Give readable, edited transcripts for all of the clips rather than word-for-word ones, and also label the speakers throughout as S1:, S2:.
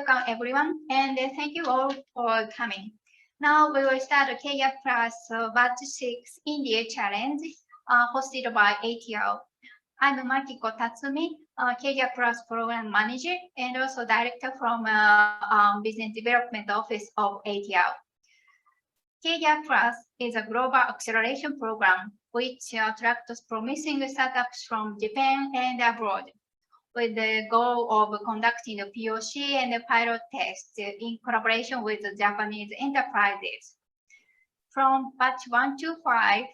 S1: Welcome everyone, and thank you all for coming. Now we will start the KGAP Plus Batch 6 India Challenge hosted by ATL. I'm Makiko Tatsumi, KGAP Plus Program Manager and also Director from Business Development Office of ATL. KGAP Plus is a global acceleration program which attracts promising startups from Japan and abroad, with the goal of conducting a POC and a pilot test in collaboration with the Japanese enterprises. From batch 1 to 5,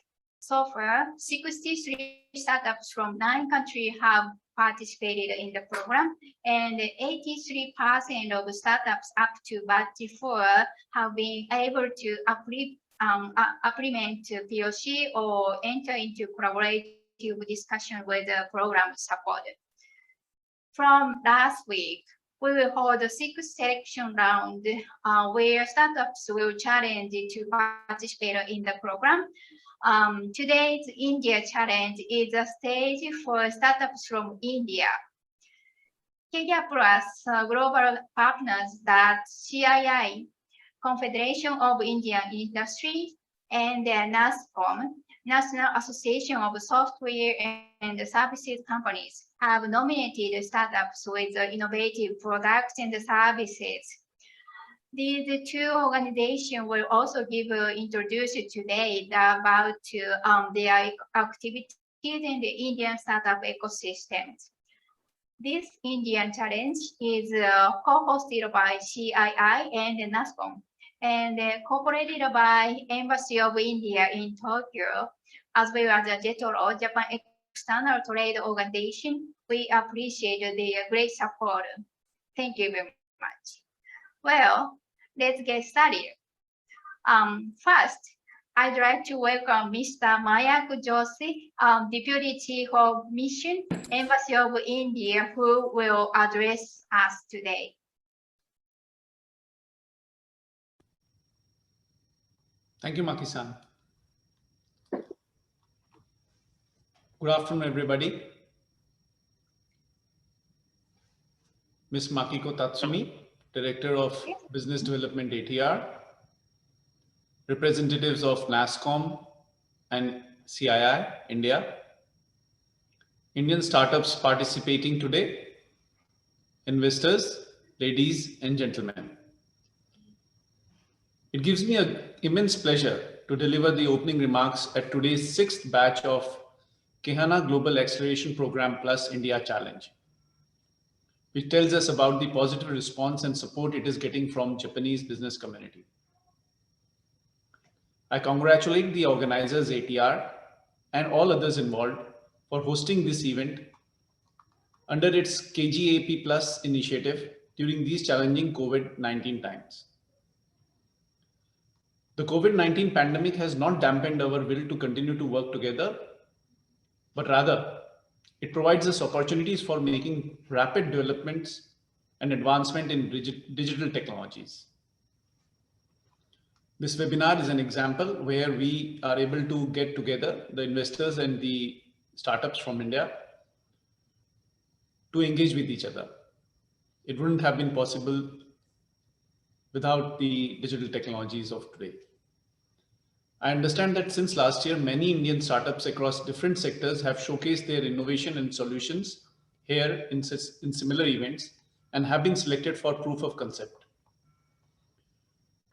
S1: so far, 63 startups from 9 countries have participated in the program, and 83% of startups up to batch 4 have been able to implement POC or enter into collaborative discussion with the program support. From last week, we will hold a 6th selection round where startups will challenge to participate in the program. Today's India Challenge is a stage for startups from India. KGAP Plus global partners that CII, Confederation of Indian Industry, and NASCOM, National Association of Software and Services Companies, have nominated startups with innovative products and services. These two organizations will also give introduced today about their activities in the Indian startup ecosystem. This Indian Challenge is co-hosted by CII and NASCOM, and cooperated by Embassy of India in Tokyo, as well as the JETRO, Japan External Trade Organization. We appreciate their great support. Thank you very much. Well, let's get started. First, I'd like to welcome Mr. Mayank Joshi, Deputy Chief of Mission, Embassy of India, who will address us today.
S2: Thank you, Maki-san. Good afternoon, everybody. Ms. Makiko Tatsumi, Director of Business Development ATR, representatives of NASCOM and CII, India, Indian startups participating today, investors, ladies and gentlemen. It gives me an immense pleasure to deliver the opening remarks at today's 6th batch of KHANA Global Acceleration Program Plus India Challenge, which tells us about the positive response and support it is getting from Japanese business community. I congratulate the organizers ATR and all others involved for hosting this event under its KGAP Plus initiative during these challenging COVID-19 times. The COVID-19 pandemic has not dampened our will to continue to work together, but rather it provides us opportunities for making rapid developments and advancement in digital technologies. This webinar is an example where we are able to get together the investors and the startups from India to engage with each other. It wouldn't have been possible without the digital technologies of today. I understand that since last year, many Indian startups across different sectors have showcased their innovation and solutions here in similar events and have been selected for proof of concept.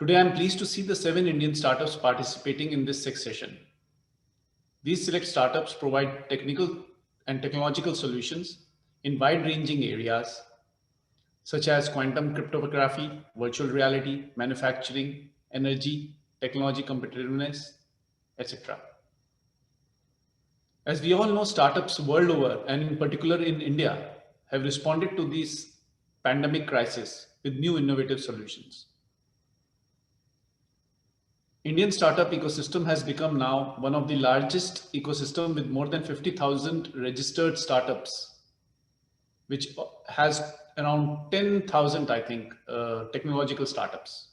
S2: Today, I'm pleased to see the 7 Indian startups participating in this 6th session. These select startups provide technical and technological solutions in wide-ranging areas, such as quantum cryptography, virtual reality, manufacturing, energy, technology competitiveness, etc. As we all know, startups world over, and in particular in India, have responded to this pandemic crisis with new innovative solutions. Indian startup ecosystem has become now one of the largest ecosystem with more than 50,000 registered startups, which has around 10,000, I think, technological startups.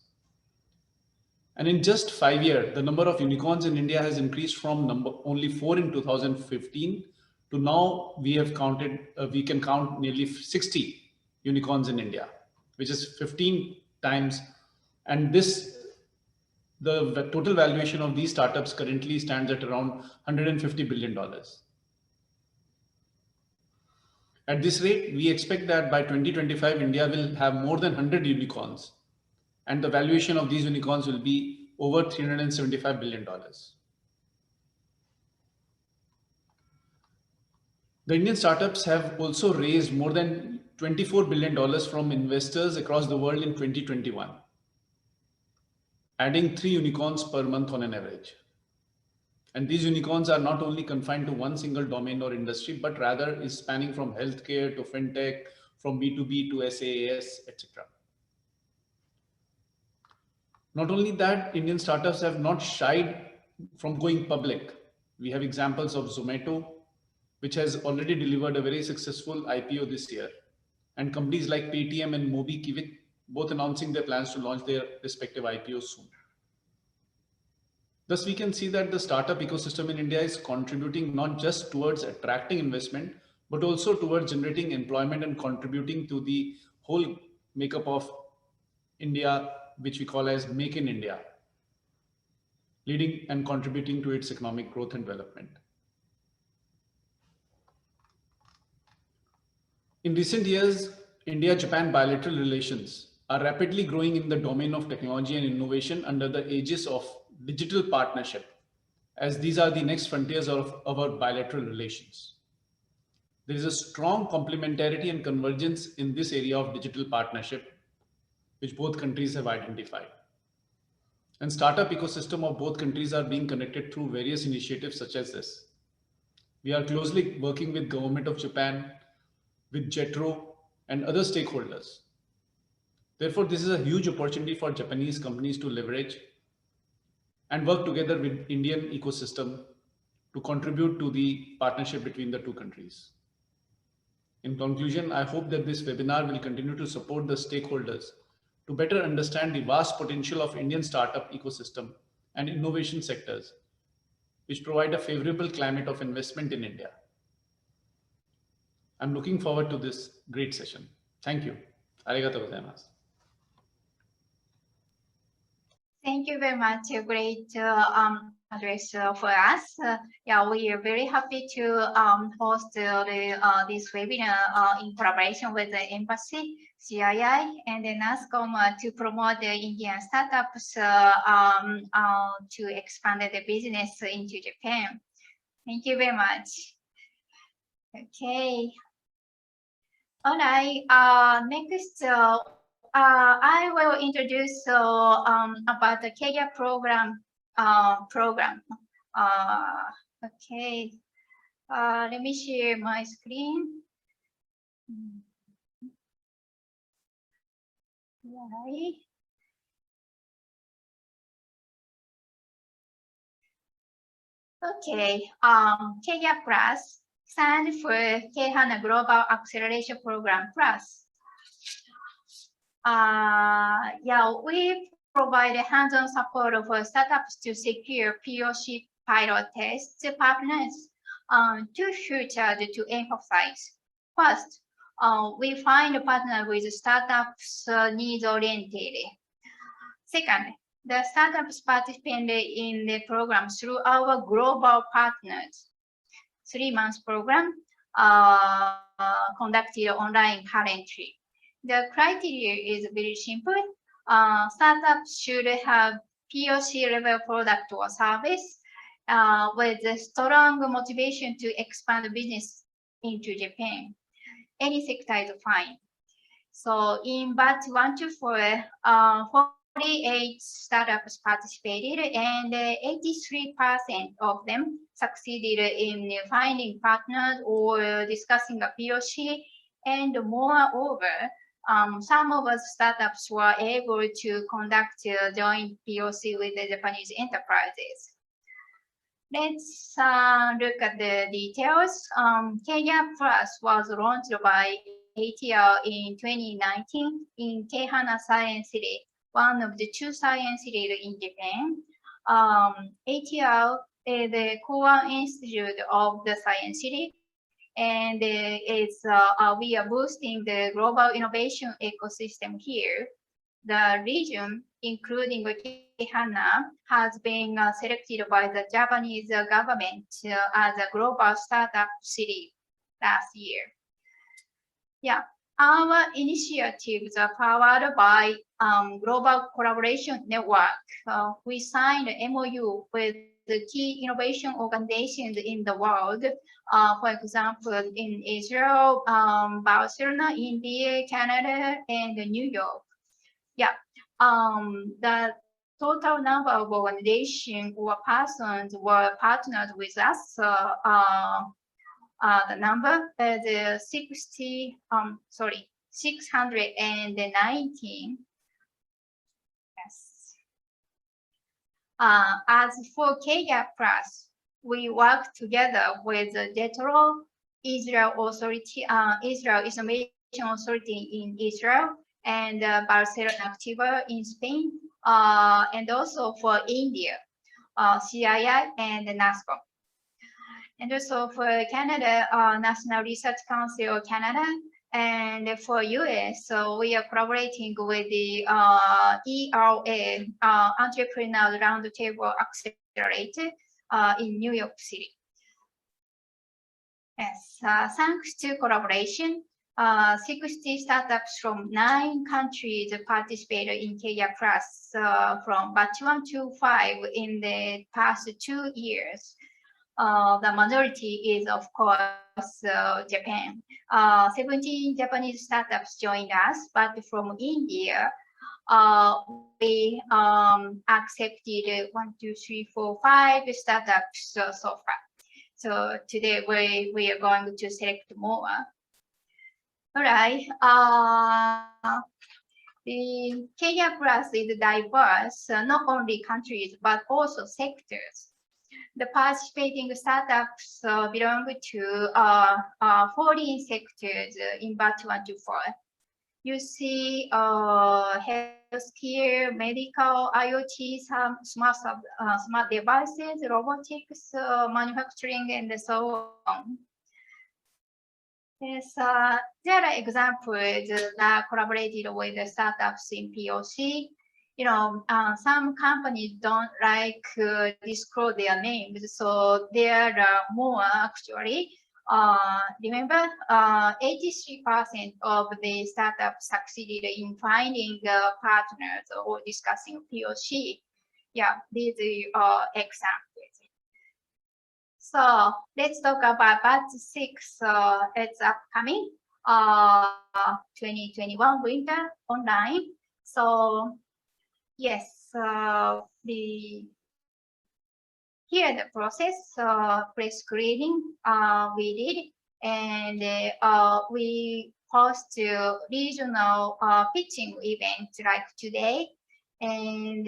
S2: And in just 5 years, the number of unicorns in India has increased from only 4 in 2015 to now we can count nearly 60 unicorns in India. which is 15 times. And the total valuation of these startups currently stands at around $150 billion. At this rate, we expect that by 2025, India will have more than 100 unicorns, and the valuation of these unicorns will be over $375 billion. The Indian startups have also raised more than $24 billion from investors across the world in 2021, adding 3 unicorns per month on an average. And these unicorns are not only confined to one single domain or industry, but rather is spanning from healthcare to fintech, from B2B to SaaS, etc. Not only that, Indian startups have not shied from going public. We have examples of Zomato, which has already delivered a very successful IPO this year, and companies like Paytm and MobiKwik, both announcing their plans to launch their respective IPOs soon. Thus, we can see that the startup ecosystem in India is contributing not just towards attracting investment, but also towards generating employment and contributing to the whole makeup of India, which we call as Make in India, leading and contributing to its economic growth and development. In recent years, India-Japan bilateral relations are rapidly growing in the domain of technology and innovation under the aegis of digital partnership, as these are the next frontiers of our bilateral relations. There is a strong complementarity and convergence in this area of digital partnership, which both countries have identified. And startup ecosystem of both countries are being connected through various initiatives such as this. We are closely working with Government of Japan, with JETRO and other stakeholders. Therefore, this is a huge opportunity for Japanese companies to leverage and work together with Indian ecosystem to contribute to the partnership between the two countries. In conclusion, I hope that this webinar will continue to support the stakeholders to better understand the vast potential of Indian startup ecosystem and innovation sectors, which provide a favorable climate of investment in India. I'm looking forward to this great session. Thank you. Arigatou gozaimasu.
S1: Thank you very much. A great address for us. Yeah, we are very happy to host this webinar in collaboration with the Embassy, CII, and then NASCOM to promote the Indian startups to expand the business into Japan. Thank you very much. Okay. All right. Next, I will introduce about the KGAP program. Okay. Let me share my screen. Right. Okay. KGAP Plus stands for K-HANA Global Acceleration Program Plus. Yeah, we provide hands-on support for startups to secure POC pilot test partners. Two features to emphasize. First, we find a partner with startups needs-oriented. Second, the startups participate in the program through our global partners. 3-month program conducted online currently. The criteria is very simple. Startups should have POC level product or service with a strong motivation to expand the business into Japan. Any sector is fine. So in batch 1 to 4, 48 startups participated, and 83% of them succeeded in finding partners or discussing a POC, and moreover, some of us startups were able to conduct a joint POC with the Japanese enterprises. Let's look at the details. KGAP Plus was launched by ATL in 2019 in K-HANA Science City, one of the 2 science cities in Japan. ATL is the core institute of the Science City, and we are boosting the global innovation ecosystem here. The region, including Kehana, has been selected by the Japanese government as a global startup city last year. Yeah, our initiatives are powered by Global Collaboration Network. We signed an MOU with the key innovation organizations in the world. For example, in Israel, Barcelona, India, Canada, and New York. Yeah, the total number of organizations or persons were partnered with us. The number is 619. Yes. As for KGAP Plus, we work together with the DETRO, Israel Information Authority in Israel, and Barcelona Activa in Spain, and also for India, CII and NASCO. And also for Canada, National Research Council of Canada, and for US, so we are collaborating with the ERA, Entrepreneur Roundtable Accelerator in New York City. Yes, thanks to collaboration, 60 startups from 9 countries participated in KGAP Plus from batch 1 to 5 in the past 2 years. The majority is, of course, Japan. 17 Japanese startups joined us, but from India, we accepted 1, 2, 3, 4, 5 startups so far. So today we are going to select more. All right. The KGAP Plus is diverse, not only countries, but also sectors. The participating startups belong to 14 sectors in batch 1 to 4. You see healthcare, medical, IoT, some smart devices, robotics, manufacturing, and so on. Yes, there are examples that collaborated with the startups in POC. You know, some companies don't like disclose their names, so there are more actually. Remember, 83% of the startups succeeded in finding partners or discussing POC. Yeah, these are examples. So let's talk about batch 6. It's upcoming 2021 winter online. So yes, here the process pre-screening we did, and we host regional pitching events like today, and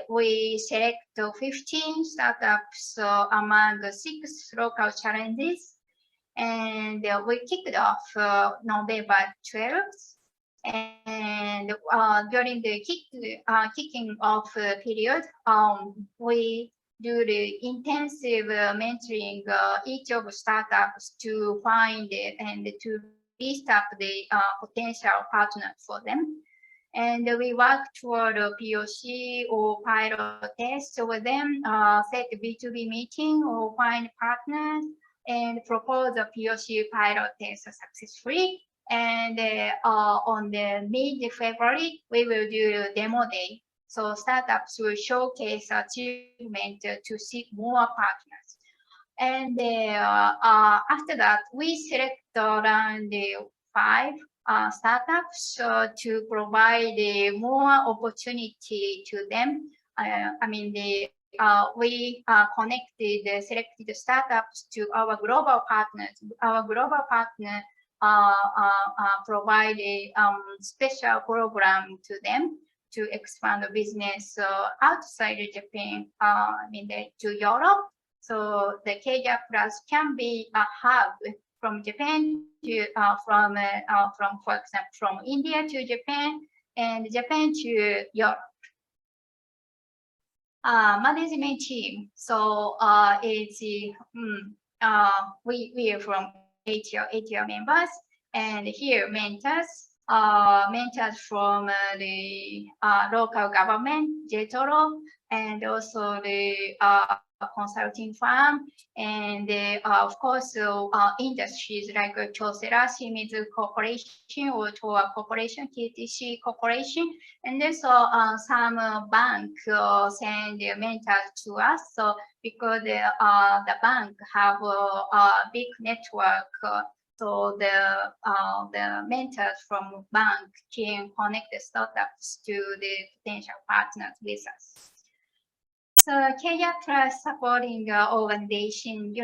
S1: we select 15 startups among 6 local challenges, and we kicked off November 12th. And during the kicking off period, we do the intensive mentoring each of startups to find it and to list up the potential partners for them. And we work toward a POC or pilot test with them, set a B2B meeting or find partners, and propose a POC pilot test successfully. And on the mid-February, we will do a demo day. So startups will showcase achievement to seek more partners. And after that, we select around 5 startups to provide more opportunity to them. We connected selected startups to our global partners. Our global partner provide a special program to them to expand the business outside of Japan, to Europe. So the KGAP Plus can be a hub from Japan to for example, from India to Japan and Japan to Europe. Management team. So it's we are from ATL members, and here mentors, mentors from the local government, JETRO, and also the consulting firm, and of course industries like Kyocera, Shimizu Corporation, or Toa Corporation, TTC Corporation, and also some bank send mentors to us. So because the bank have a big network, so the mentors from bank can connect the startups to the potential partners with us. So KGAP supporting organization,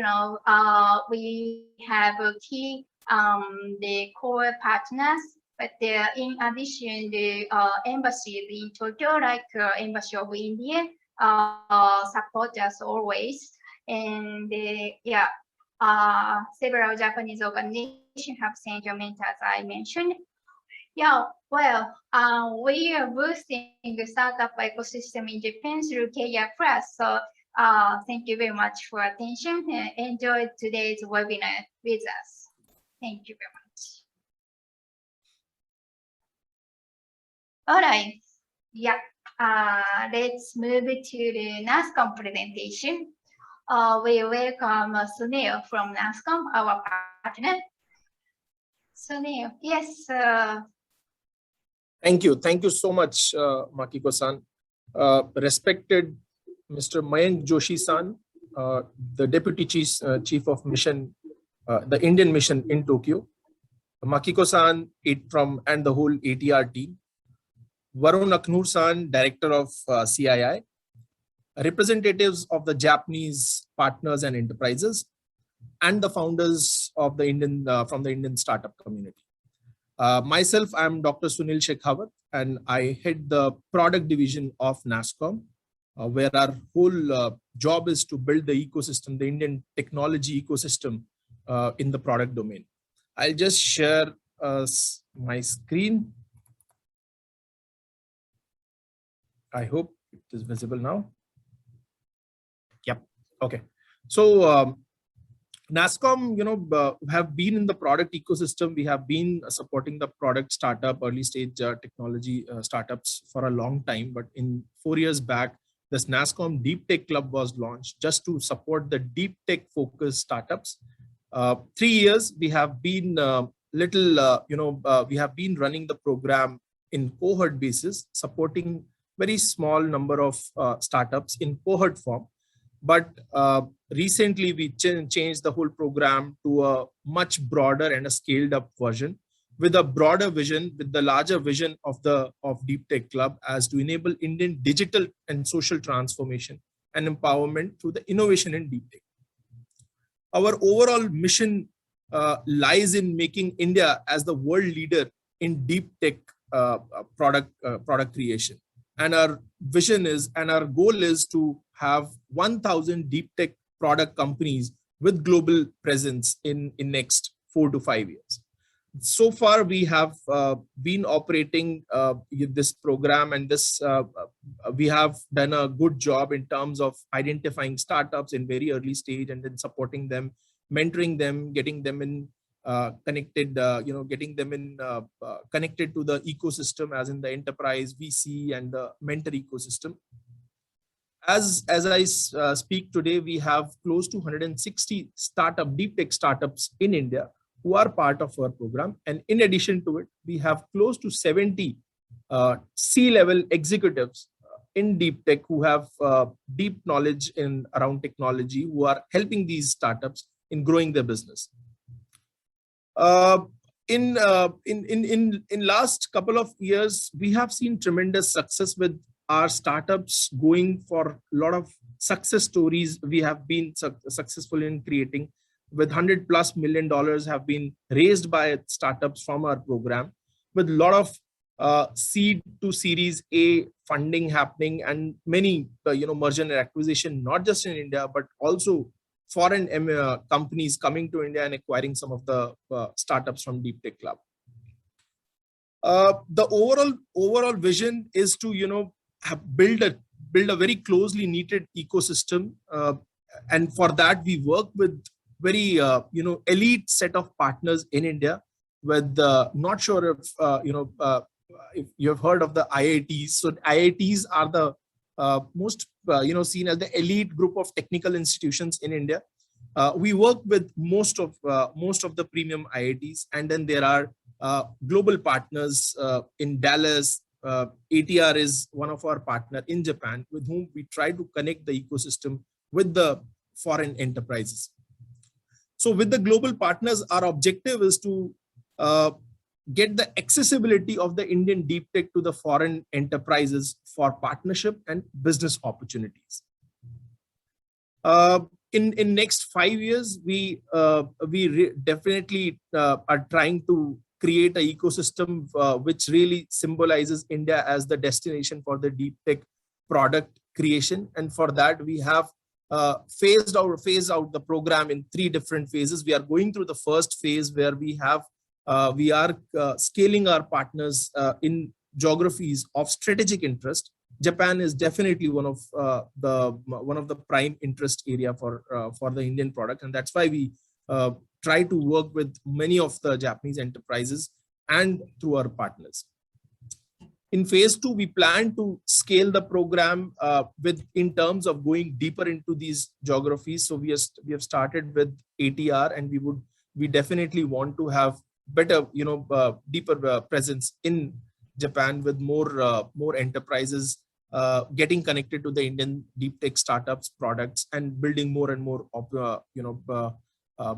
S1: we have a key the core partners, but in addition, the embassies in Tokyo, like Embassy of India, support us always. And yeah, several Japanese organizations have sent your mentors, I mentioned. Yeah, well, we are boosting the startup ecosystem in Japan through KGAP Plus. So thank you very much for attention and enjoy today's webinar with us. Thank you very much. All right. Yeah. Let's move to the NASCOM presentation. We welcome Sunil from NASCOM, our partner. Sunil, yes.
S3: Thank you. Thank you so much, Makiko-san. Respected Mr. Mayank Joshi-san, the Deputy Chief of Mission, the Indian Mission in Tokyo, Makiko-san and the whole ATR team, Varun Aknoor-san, Director of CII, representatives of the Japanese partners and enterprises, and the founders of the Indian from the Indian startup community. Myself, I'm Dr. Sunil Shekhawat, and I head the product division of NASCOM, where our whole job is to build the ecosystem, the Indian technology ecosystem in the product domain. I'll just share my screen. I hope it is visible now. Yep. Okay. So NASCOM, have been in the product ecosystem. We have been supporting the product startup, early stage technology startups for a long time. But in 4 years back, this NASCOM Deep Tech Club was launched just to support the deep tech focused startups. 3 years we have been we have been running the program in cohort basis, supporting very small number of startups in cohort form. But recently we changed the whole program to a much broader and a scaled up version with a broader vision, with the larger vision of Deep Tech Club as to enable Indian digital and social transformation and empowerment through the innovation in deep tech. Our overall mission lies in making India as the world leader in deep tech product creation. And our vision is, and our goal is to have 1,000 deep tech product companies with global presence in next 4 to 5 years. So far, we have been operating this program, and we have done a good job in terms of identifying startups in very early stage and then supporting them, mentoring them, getting them in connected, connected to the ecosystem, as in the enterprise, VC, and the mentor ecosystem. As I speak today, we have close to 160 deep tech startups in India who are part of our program. And in addition to it, we have close to 70 C-level executives in deep tech who have deep knowledge around technology, who are helping these startups in growing their business. In last couple of years, we have seen tremendous success with our startups going for a lot of success stories. We have been successful in creating, with $100+ million have been raised by startups from our program, with a lot of seed to series A funding happening, and many merger and acquisition, not just in India but also foreign companies coming to India and acquiring some of the startups from Deep Tech Club. The overall vision is to build a very closely knitted ecosystem, and for that we work with very elite set of partners in India. With not sure if you have heard of the IITs. So IITs are the most seen as the elite group of technical institutions in India. We work with most of the premium IITs, and then there are global partners in Dallas. ATR is one of our partner in Japan, with whom we try to connect the ecosystem with the foreign enterprises. So with the global partners, our objective is to get the accessibility of the Indian deep tech to the foreign enterprises for partnership and business opportunities. In next 5 years, we definitely are trying to create an ecosystem which really symbolizes India as the destination for the deep tech product creation. And for that, we have phased out the program in 3 different phases. We are going through the first phase, where we are scaling our partners in geographies of strategic interest. Japan is definitely one of the prime interest area for the Indian product, and that's why we try to work with many of the Japanese enterprises and through our partners. In phase 2, we plan to scale the program in terms of going deeper into these geographies. So we have started with ATR, and we definitely want to have better, deeper presence in Japan, with more enterprises getting connected to the Indian deep tech startups, products, and building more and more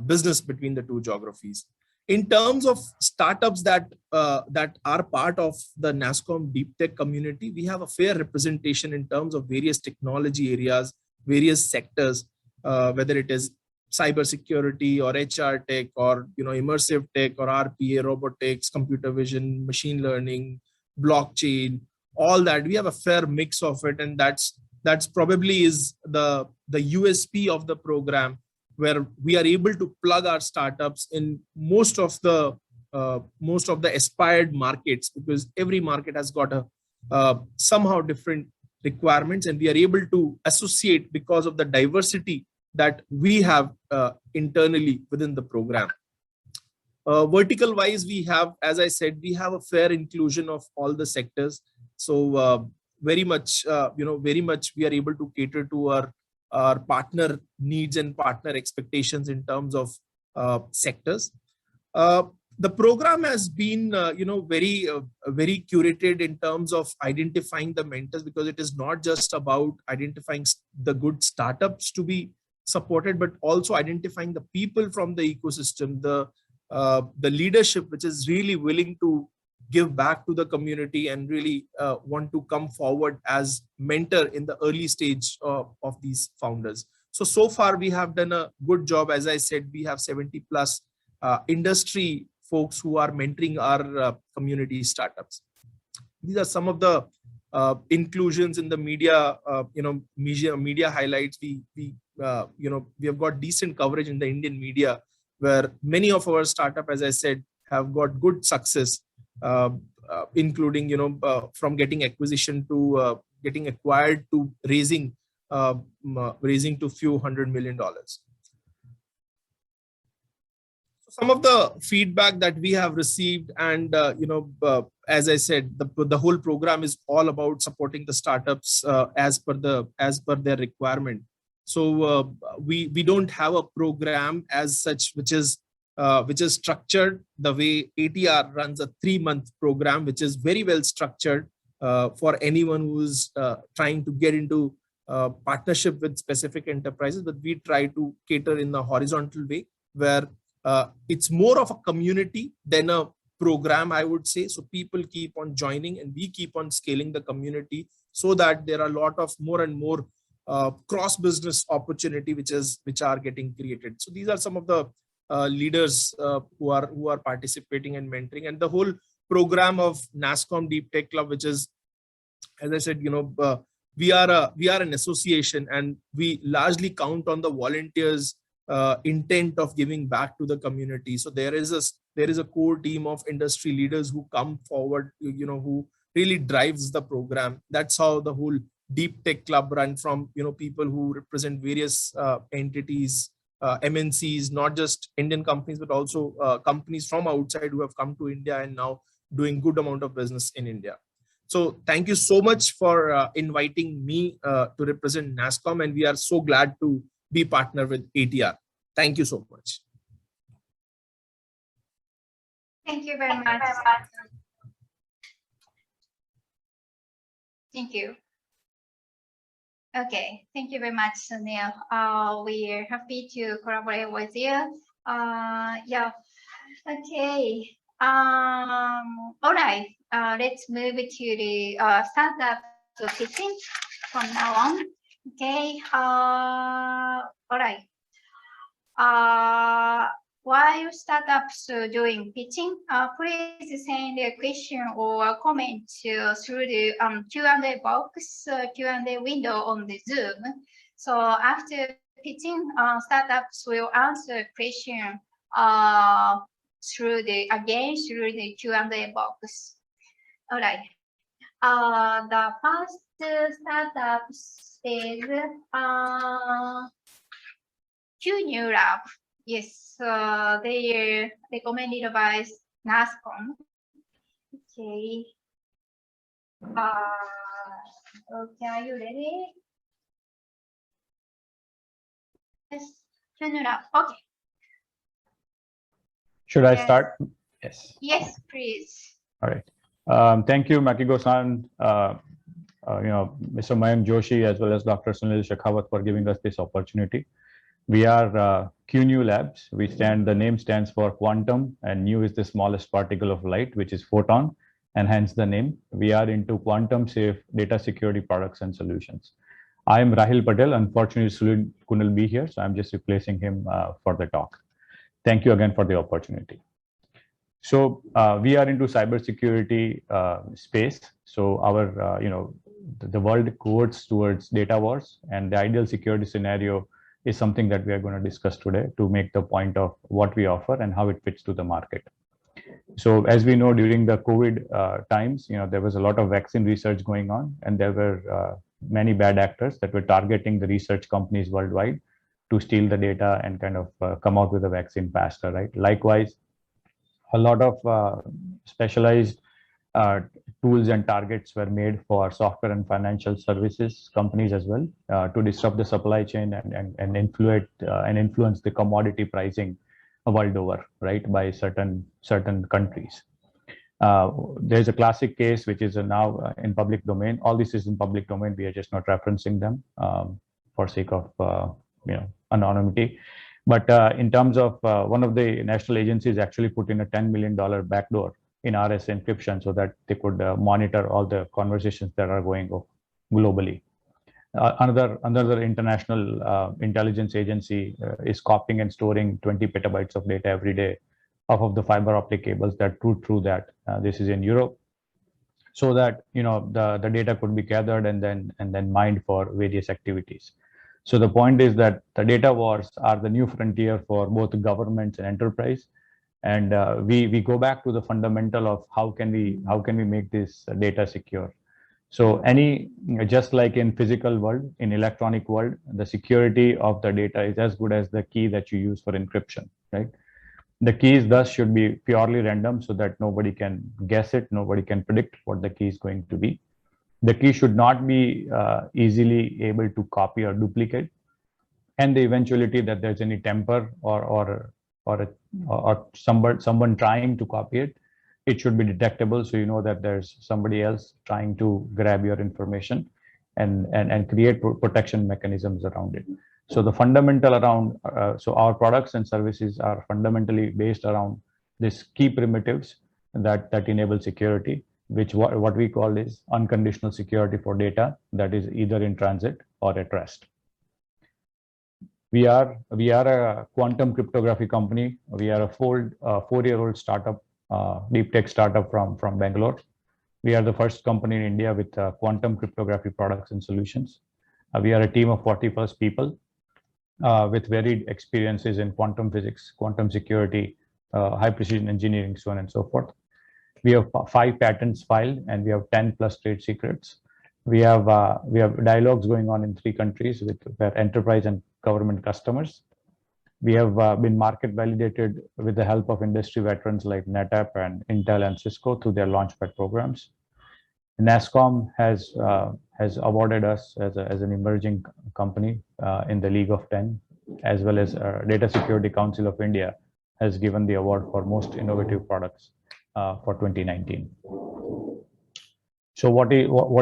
S3: business between the 2 geographies. In terms of startups that are part of the NASSCOM deep tech community, we have a fair representation in terms of various technology areas, various sectors, whether it is cybersecurity or HR tech or immersive tech or RPA, robotics, computer vision, machine learning, blockchain, all that. We have a fair mix of it, and that's probably is the USP of the program, where we are able to plug our startups in most of the aspired markets, because every market has got a somehow different requirements, and we are able to associate because of the diversity that we have internally within the program. Vertical wise, we have, as I said, we have a fair inclusion of all the sectors. So very much we are able to cater to our partner needs and partner expectations in terms of sectors. The program has been very curated in terms of identifying the mentors, because it is not just about identifying the good startups to be supported, but also identifying the people from the ecosystem, the leadership which is really willing to give back to the community and really want to come forward as mentor in the early stage of these founders. So far we have done a good job. As I said, we have 70 plus industry folks who are mentoring our community startups. These are some of the inclusions in the media, media highlights. We have got decent coverage in the Indian media, where many of our startup, as I said, have got good success, including from getting acquisition to getting acquired to raising to few $100 million. Some of the feedback that we have received, and as I said, the whole program is all about supporting the startups as per their requirement. So we don't have a program as such which is structured the way ATR runs a 3-month program, which is very well structured for anyone who's trying to get into partnership with specific enterprises. But we try to cater in a horizontal way, where it's more of a community than a program, I would say. So people keep on joining, and we keep on scaling the community, so that there are a lot of more and more cross business opportunity which are getting created. So these are some of the leaders who are participating and mentoring, and the whole program of NASSCOM Deep Tech Club, which is, as I said, we are an association, and we largely count on the volunteers' intent of giving back to the community. So there is a core team of industry leaders who come forward, who really drives the program. That's how the whole Deep Tech Club run, from people who represent various entities MNCs, not just Indian companies, but also companies from outside who have come to India and now doing good amount of business in India. So thank you so much for inviting me to represent NASSCOM, and we are so glad to be partner with ATR. Thank you so much.
S1: Thank you very much. Thank you. Okay, thank you very much, Sunil. We're happy to collaborate with you. Yeah. Okay. All right. Let's move to the startup pitching from now on. Okay. All right. While startups are doing pitching, please send a question or comment through the Q&A box, Q&A window on the Zoom. So after pitching, startups will answer question through the Q&A box. All right. The first startup is KGAP. Yes, they are recommended by NASSCOM. Okay. Okay, are you ready? Yes, KGAP. Okay.
S4: Should I start? Yes.
S1: Yes, please.
S4: All right. Thank you, Makigo-san, Mr. Mayank Joshi, as well as Dr. Sunil Shekhawat for giving us this opportunity. We are QNew Labs. The name stands for quantum, and nu is the smallest particle of light, which is photon, and hence the name. We are into quantum safe data security products and solutions. I am Rahil Patel. Unfortunately, Sunil couldn't be here, so I'm just replacing him for the talk. Thank you again for the opportunity. So we are into cybersecurity space. So our, the world goes towards data wars, and the ideal security scenario is something that we are going to discuss today to make the point of what we offer and how it fits to the market. So as we know, during the COVID times, there was a lot of vaccine research going on, and there were many bad actors that were targeting the research companies worldwide to steal the data and kind of come out with a vaccine faster, right? Likewise, a lot of specialized tools and targets were made for software and financial services companies as well to disrupt the supply chain and influence the commodity pricing world over, right, by certain countries. There's a classic case which is now in public domain. All this is in public domain. We are just not referencing them for sake of anonymity. But in terms of one of the national agencies actually put in a $10 million backdoor in RS encryption so that they could monitor all the conversations that are going on globally. Another international intelligence agency is copying and storing 20 petabytes of data every day off of the fiber optic cables that route through that. This is in Europe, so that the data could be gathered and then mined for various activities. So the point is that the data wars are the new frontier for both governments and enterprise. And we go back to the fundamental of how can we make this data secure. So just like in physical world, in electronic world, the security of the data is as good as the key that you use for encryption, right? The keys thus should be purely random so that nobody can guess it, nobody can predict what the key is going to be. The key should not be easily able to copy or duplicate, and the eventuality that there's any temper or someone trying to copy it, it should be detectable, so you know that there's somebody else trying to grab your information and create protection mechanisms around it. So the fundamental around, so our products and services are fundamentally based around these key primitives that enable security, which what we call is unconditional security for data that is either in transit or at rest. We are a quantum cryptography company. We are a four-year-old startup, deep tech startup from Bangalore. We are the first company in India with quantum cryptography products and solutions. We are a team of 40+ people with varied experiences in quantum physics, quantum security, high precision engineering, so on and so forth. We have 5 patents filed, and we have 10+ trade secrets. We have dialogues going on in 3 countries with enterprise and government customers. We have been market validated with the help of industry veterans like NetApp and Intel and Cisco through their Launchpad programs. NASSCOM has awarded us as an emerging company in the League of 10, as well as Data Security Council of India has given the award for most innovative products for 2019. So what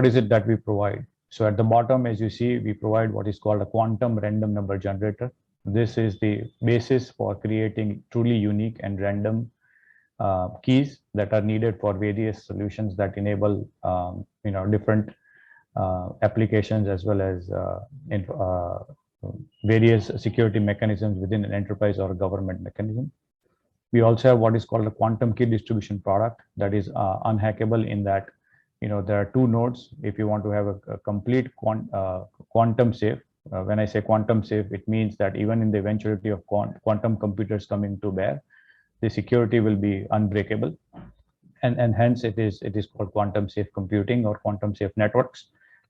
S4: is it that we provide? So at the bottom, as you see, we provide what is called a quantum random number generator. This is the basis for creating truly unique and random keys that are needed for various solutions that enable different applications, as well as various security mechanisms within an enterprise or a government mechanism. We also have what is called a quantum key distribution product that is unhackable in that there are two nodes. If you want to have a complete quantum safe, when I say quantum safe, it means that even in the eventuality of quantum computers coming to bear, the security will be unbreakable, and hence it is called quantum safe computing or quantum safe networks.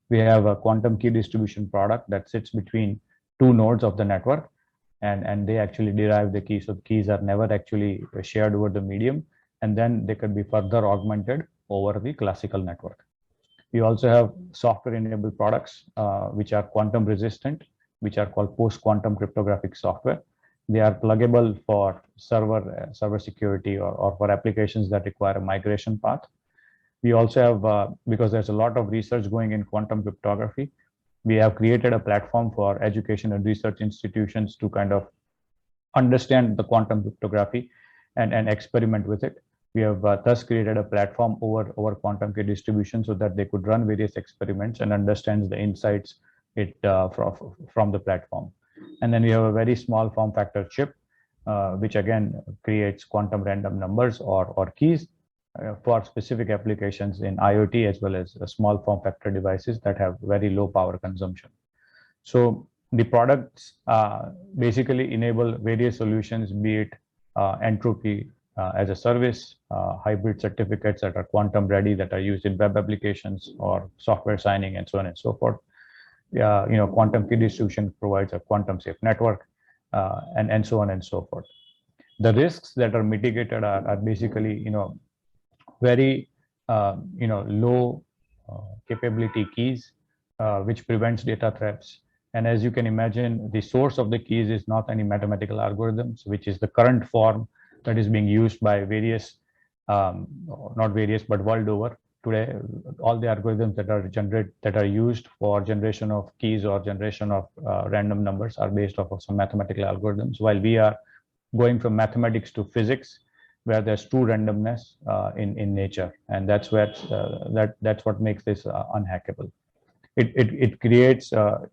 S4: We have a quantum key distribution product that sits between two nodes of the network, and they actually derive the keys. So the keys are never actually shared over the medium, and then they can be further augmented over the classical network. We also have software-enabled products which are quantum resistant, which are called post-quantum cryptographic software. They are pluggable for server security or for applications that require a migration path. We also have, because there's a lot of research going in quantum cryptography, we have created a platform for education and research institutions to kind of understand the quantum cryptography and experiment with it. We have thus created a platform over quantum key distribution so that they could run various experiments and understand the insights from the platform. And then we have a very small form factor chip, which again creates quantum random numbers or keys for specific applications in IoT, as well as small form factor devices that have very low power consumption. So the products basically enable various solutions, be it entropy as a service, hybrid certificates that are quantum ready, that are used in web applications, or software signing, and so on and so forth. Quantum key distribution provides a quantum safe network, and so on and so forth. The risks that are mitigated are basically very low capability keys, which prevents data thefts. And as you can imagine, the source of the keys is not any mathematical algorithms, which is the current form that is being used by various, not various, but world over. Today, all the algorithms that are used for generation of keys or generation of random numbers are based off of some mathematical algorithms, while we are going from mathematics to physics, where there's true randomness in nature, and that's what makes this unhackable. It creates a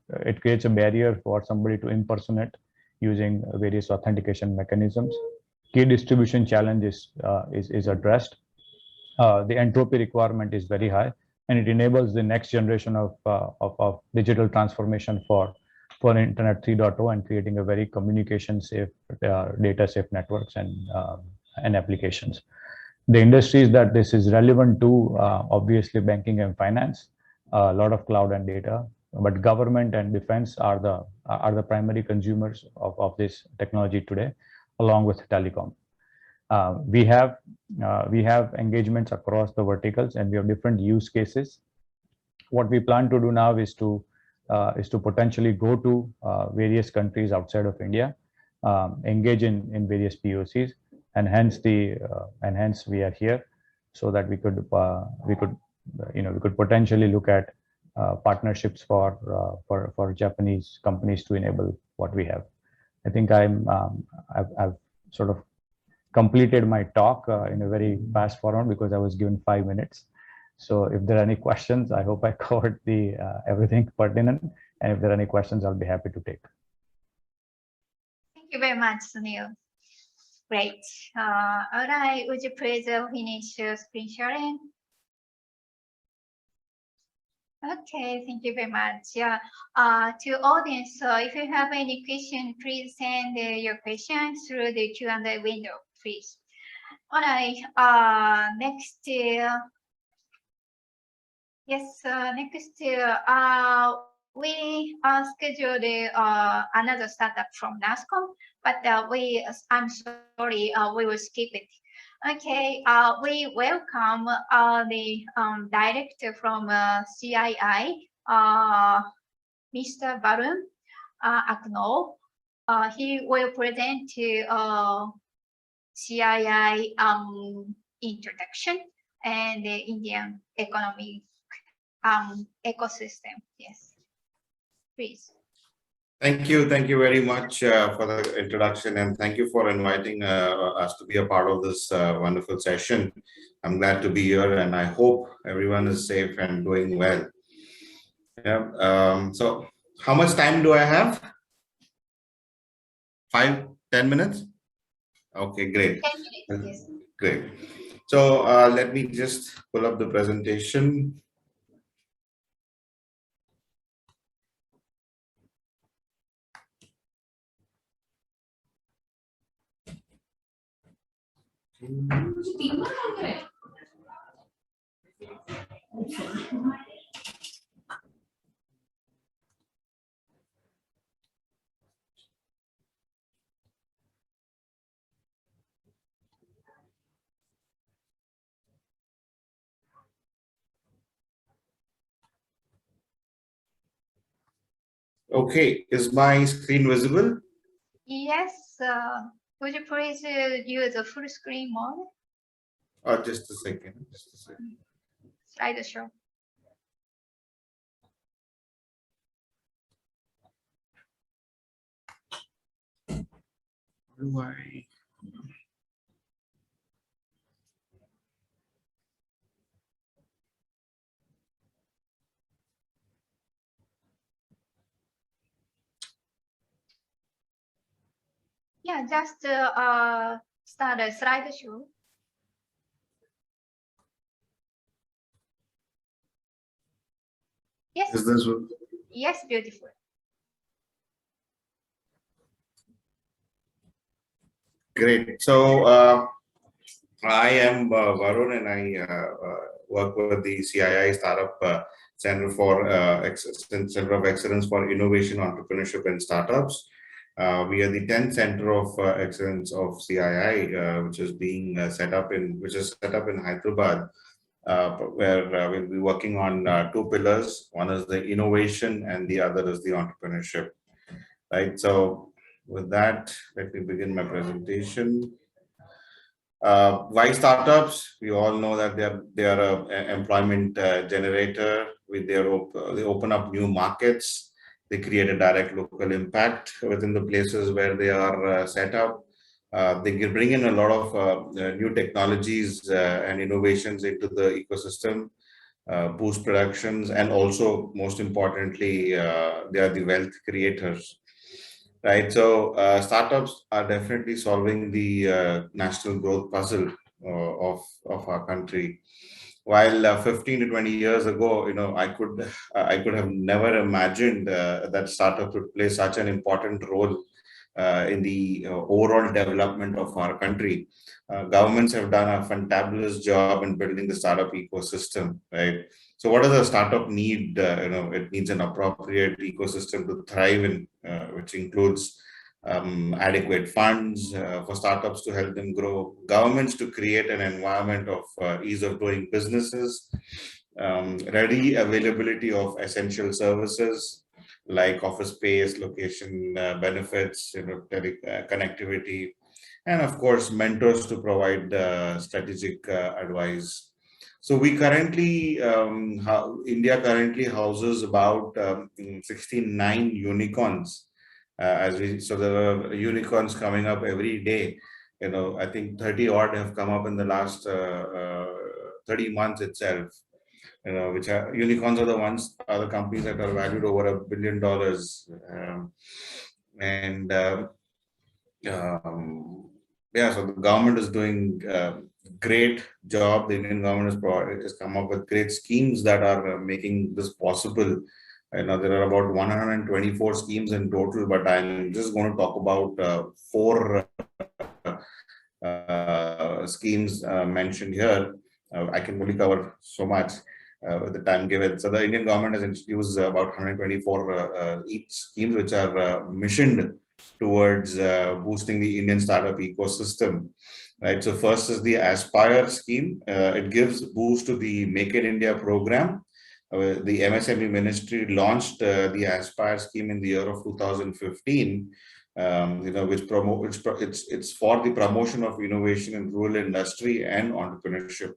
S4: barrier for somebody to impersonate using various authentication mechanisms. Key distribution challenge is addressed. The entropy requirement is very high, and it enables the next generation of digital transformation for Internet 3.0 and creating a very communication safe, data safe networks and applications. The industries that this is relevant to, obviously banking and finance, a lot of cloud and data, but government and defense are the primary consumers of this technology today, along with telecom. We have engagements across the verticals, and we have different use cases. What we plan to do now is to potentially go to various countries outside of India, engage in various POCs, and hence we are here, so that we could potentially look at partnerships for Japanese companies to enable what we have. I think I've sort of completed my talk in a very fast format because I was given 5 minutes. So if there are any questions, I hope I covered everything pertinent. And if there are any questions, I'll be happy to take.
S1: Thank you very much, Sunil. Great. All right, would you please finish your screen sharing? Okay, thank you very much. Yeah, to audience, if you have any question, please send your questions through the Q&A window, please. All right, next, yes, next, we scheduled another startup from NASSCOM, but I'm sorry, we will skip it. Okay, we welcome the director from CII, Mr. Varun Akno. He will present CII introduction and the Indian economic ecosystem. Yes, please.
S5: Thank you very much for the introduction, and thank you for inviting us to be a part of this wonderful session. I'm glad to be here, and I hope everyone is safe and doing well. Yeah. So, how much time do I have? 5, 10 minutes? Okay, great.
S1: 10 minutes, yes.
S5: Great. So let me just pull up the presentation. Okay, is my screen visible?
S1: Yes, would you please use the full screen mode?
S5: Just a second.
S1: Slideshow.
S5: Do I?
S1: Yeah, just start a slideshow. Yes.
S5: Is this one?
S1: Yes, beautiful.
S5: Great. So I am Varun, and I work with the CII Startup Center Center of Excellence for Innovation, Entrepreneurship, and Startups. We are the 10th Center of Excellence of CII, which is being set up in Hyderabad, where we'll be working on 2 pillars. One is the innovation, and the other is the entrepreneurship. Right. So, with that, let me begin my presentation. Why startups? We all know that they are an employment generator. They open up new markets. They create a direct local impact within the places where they are set up. They can bring in a lot of new technologies and innovations into the ecosystem, boost productions, and also, most importantly, they are the wealth creators. Right. So startups are definitely solving the national growth puzzle of our country. While 15 to 20 years ago, I could have never imagined that startups would play such an important role in the overall development of our country. Governments have done a fantabulous job in building the startup ecosystem, right? So what does a startup need? It needs an appropriate ecosystem to thrive in, which includes adequate funds for startups to help them grow, governments to create an environment of ease of doing businesses, ready availability of essential services like office space, location benefits, connectivity, and of course mentors to provide strategic advice. So we currently, India currently houses about 69 unicorns. So there are unicorns coming up every day. I think 30 odd have come up in the last 30 months itself. Which are unicorns are the companies that are valued over $1 billion. Yeah, so the government is doing great job. The Indian government has come up with great schemes that are making this possible. There are about 124 schemes in total, but I'm just going to talk about 4 schemes mentioned here. I can only cover so much with the time given. So the Indian government has introduced about 124 each schemes, which are missioned towards boosting the Indian startup ecosystem. Right. So first is the Aspire scheme. It gives boost to the Make in India program. The MSME ministry launched the Aspire scheme in the year of 2015. Which it's for the promotion of innovation in rural industry and entrepreneurship.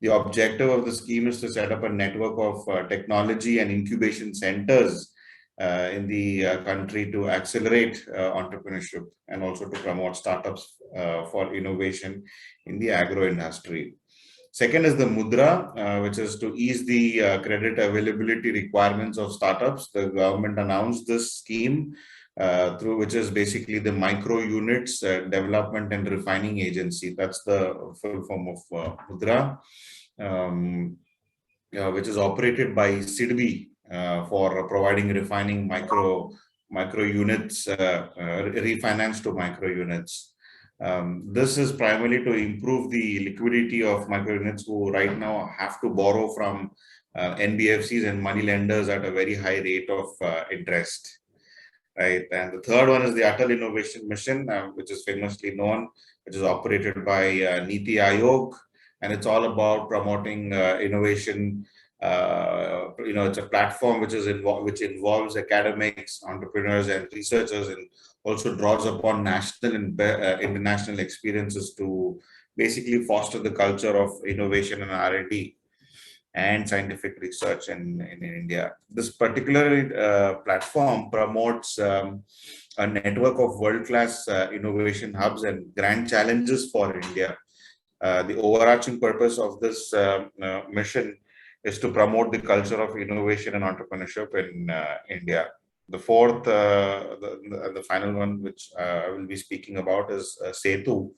S5: The objective of the scheme is to set up a network of technology and incubation centers in the country to accelerate entrepreneurship and also to promote startups for innovation in the agro industry. Second is the Mudra, which is to ease the credit availability requirements of startups. The government announced this scheme through which is basically the Micro Units Development and Refining Agency. That's the full form of Mudra, which is operated by SIDBI for providing refining micro units, refinance to micro units. This is primarily to improve the liquidity of micro units who right now have to borrow from NBFCs and money lenders at a very high rate of interest. Right, and the third one is the Atal Innovation Mission, which is famously known, which is operated by Niti Aayog, and it's all about promoting innovation. It's a platform which involves academics, entrepreneurs, and researchers, and also draws upon national and international experiences to basically foster the culture of innovation and R&D and scientific research in India. This particular platform promotes a network of world-class innovation hubs and grand challenges for India. The overarching purpose of this mission is to promote the culture of innovation and entrepreneurship in India. The fourth, the final one, which I will be speaking about, is Setu,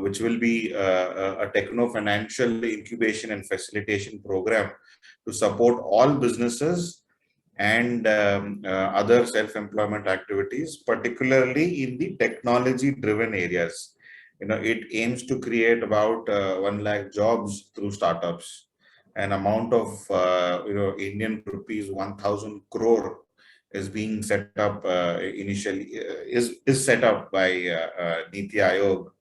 S5: which will be a techno-financial incubation and facilitation program to support all businesses and other self-employment activities, particularly in the technology-driven areas. It aims to create about 1 lakh jobs through startups. An amount of Indian rupees 1,000 crore is being set up initially, is set up by Niti Aayog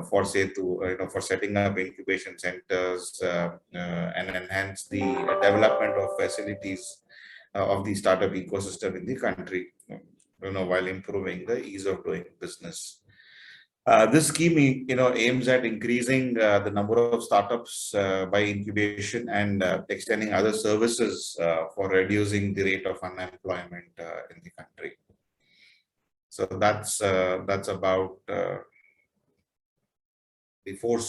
S5: for Setu, for setting up incubation centers and enhance the development of facilities of the startup ecosystem in the country, while improving the ease of doing business. This scheme, aims at increasing the number of startups by incubation and extending other services for reducing the rate of unemployment in the country. So that's about the four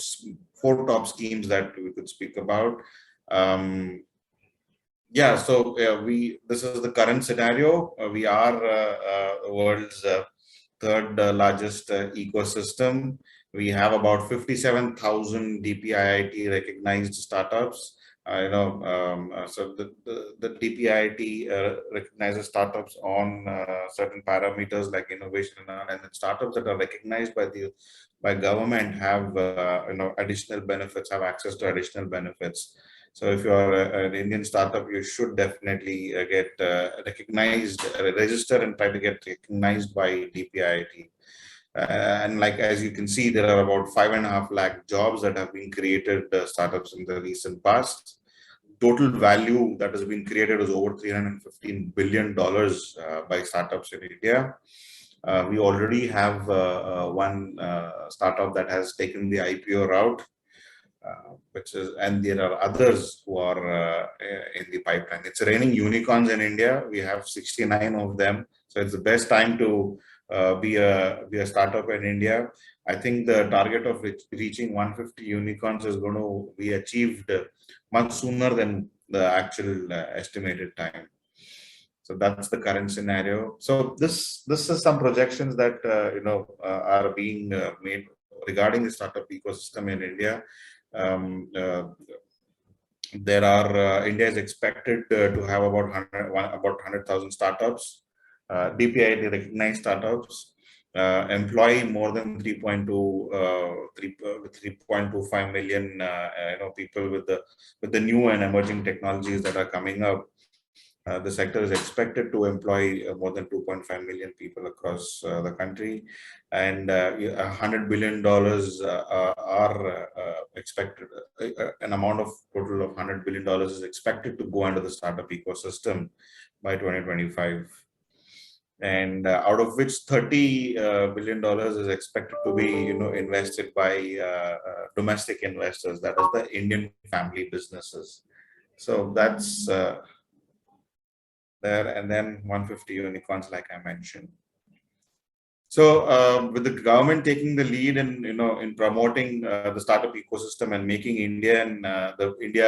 S5: top schemes that we could speak about. So this is the current scenario. We are the world's third largest ecosystem. We have about 57,000 DPIIT recognized startups. So the DPIIT recognizes startups on certain parameters like innovation and the startups that are recognized by government have additional benefits, have access to additional benefits. So if you are an Indian startup, you should definitely get recognized, register and try to get recognized by DPIIT. And as you can see, there are about 5.5 lakh jobs that have been created, startups in the recent past. Total value that has been created is over $315 billion by startups in India. We already have one startup that has taken the IPO route. And there are others who are in the pipeline. It's raining unicorns in India. We have 69 of them. So it's the best time to be a startup in India. I think the target of reaching 150 unicorns is going to be achieved much sooner than the actual estimated time. So that's the current scenario. So this is some projections that are being made regarding the startup ecosystem in India. India is expected to have about 100,000 startups, DPIIT recognized startups, employ more than 3.25 million people with the new and emerging technologies that are coming up. The sector is expected to employ more than 2.5 million people across the country, and $100 billion are expected. An amount of total of $100 billion is expected to go into the startup ecosystem by 2025. And out of which $30 billion is expected to be invested by domestic investors, that is the Indian family businesses. So that's there, and then 150 unicorns, like I mentioned. So with the government taking the lead in promoting the startup ecosystem and making India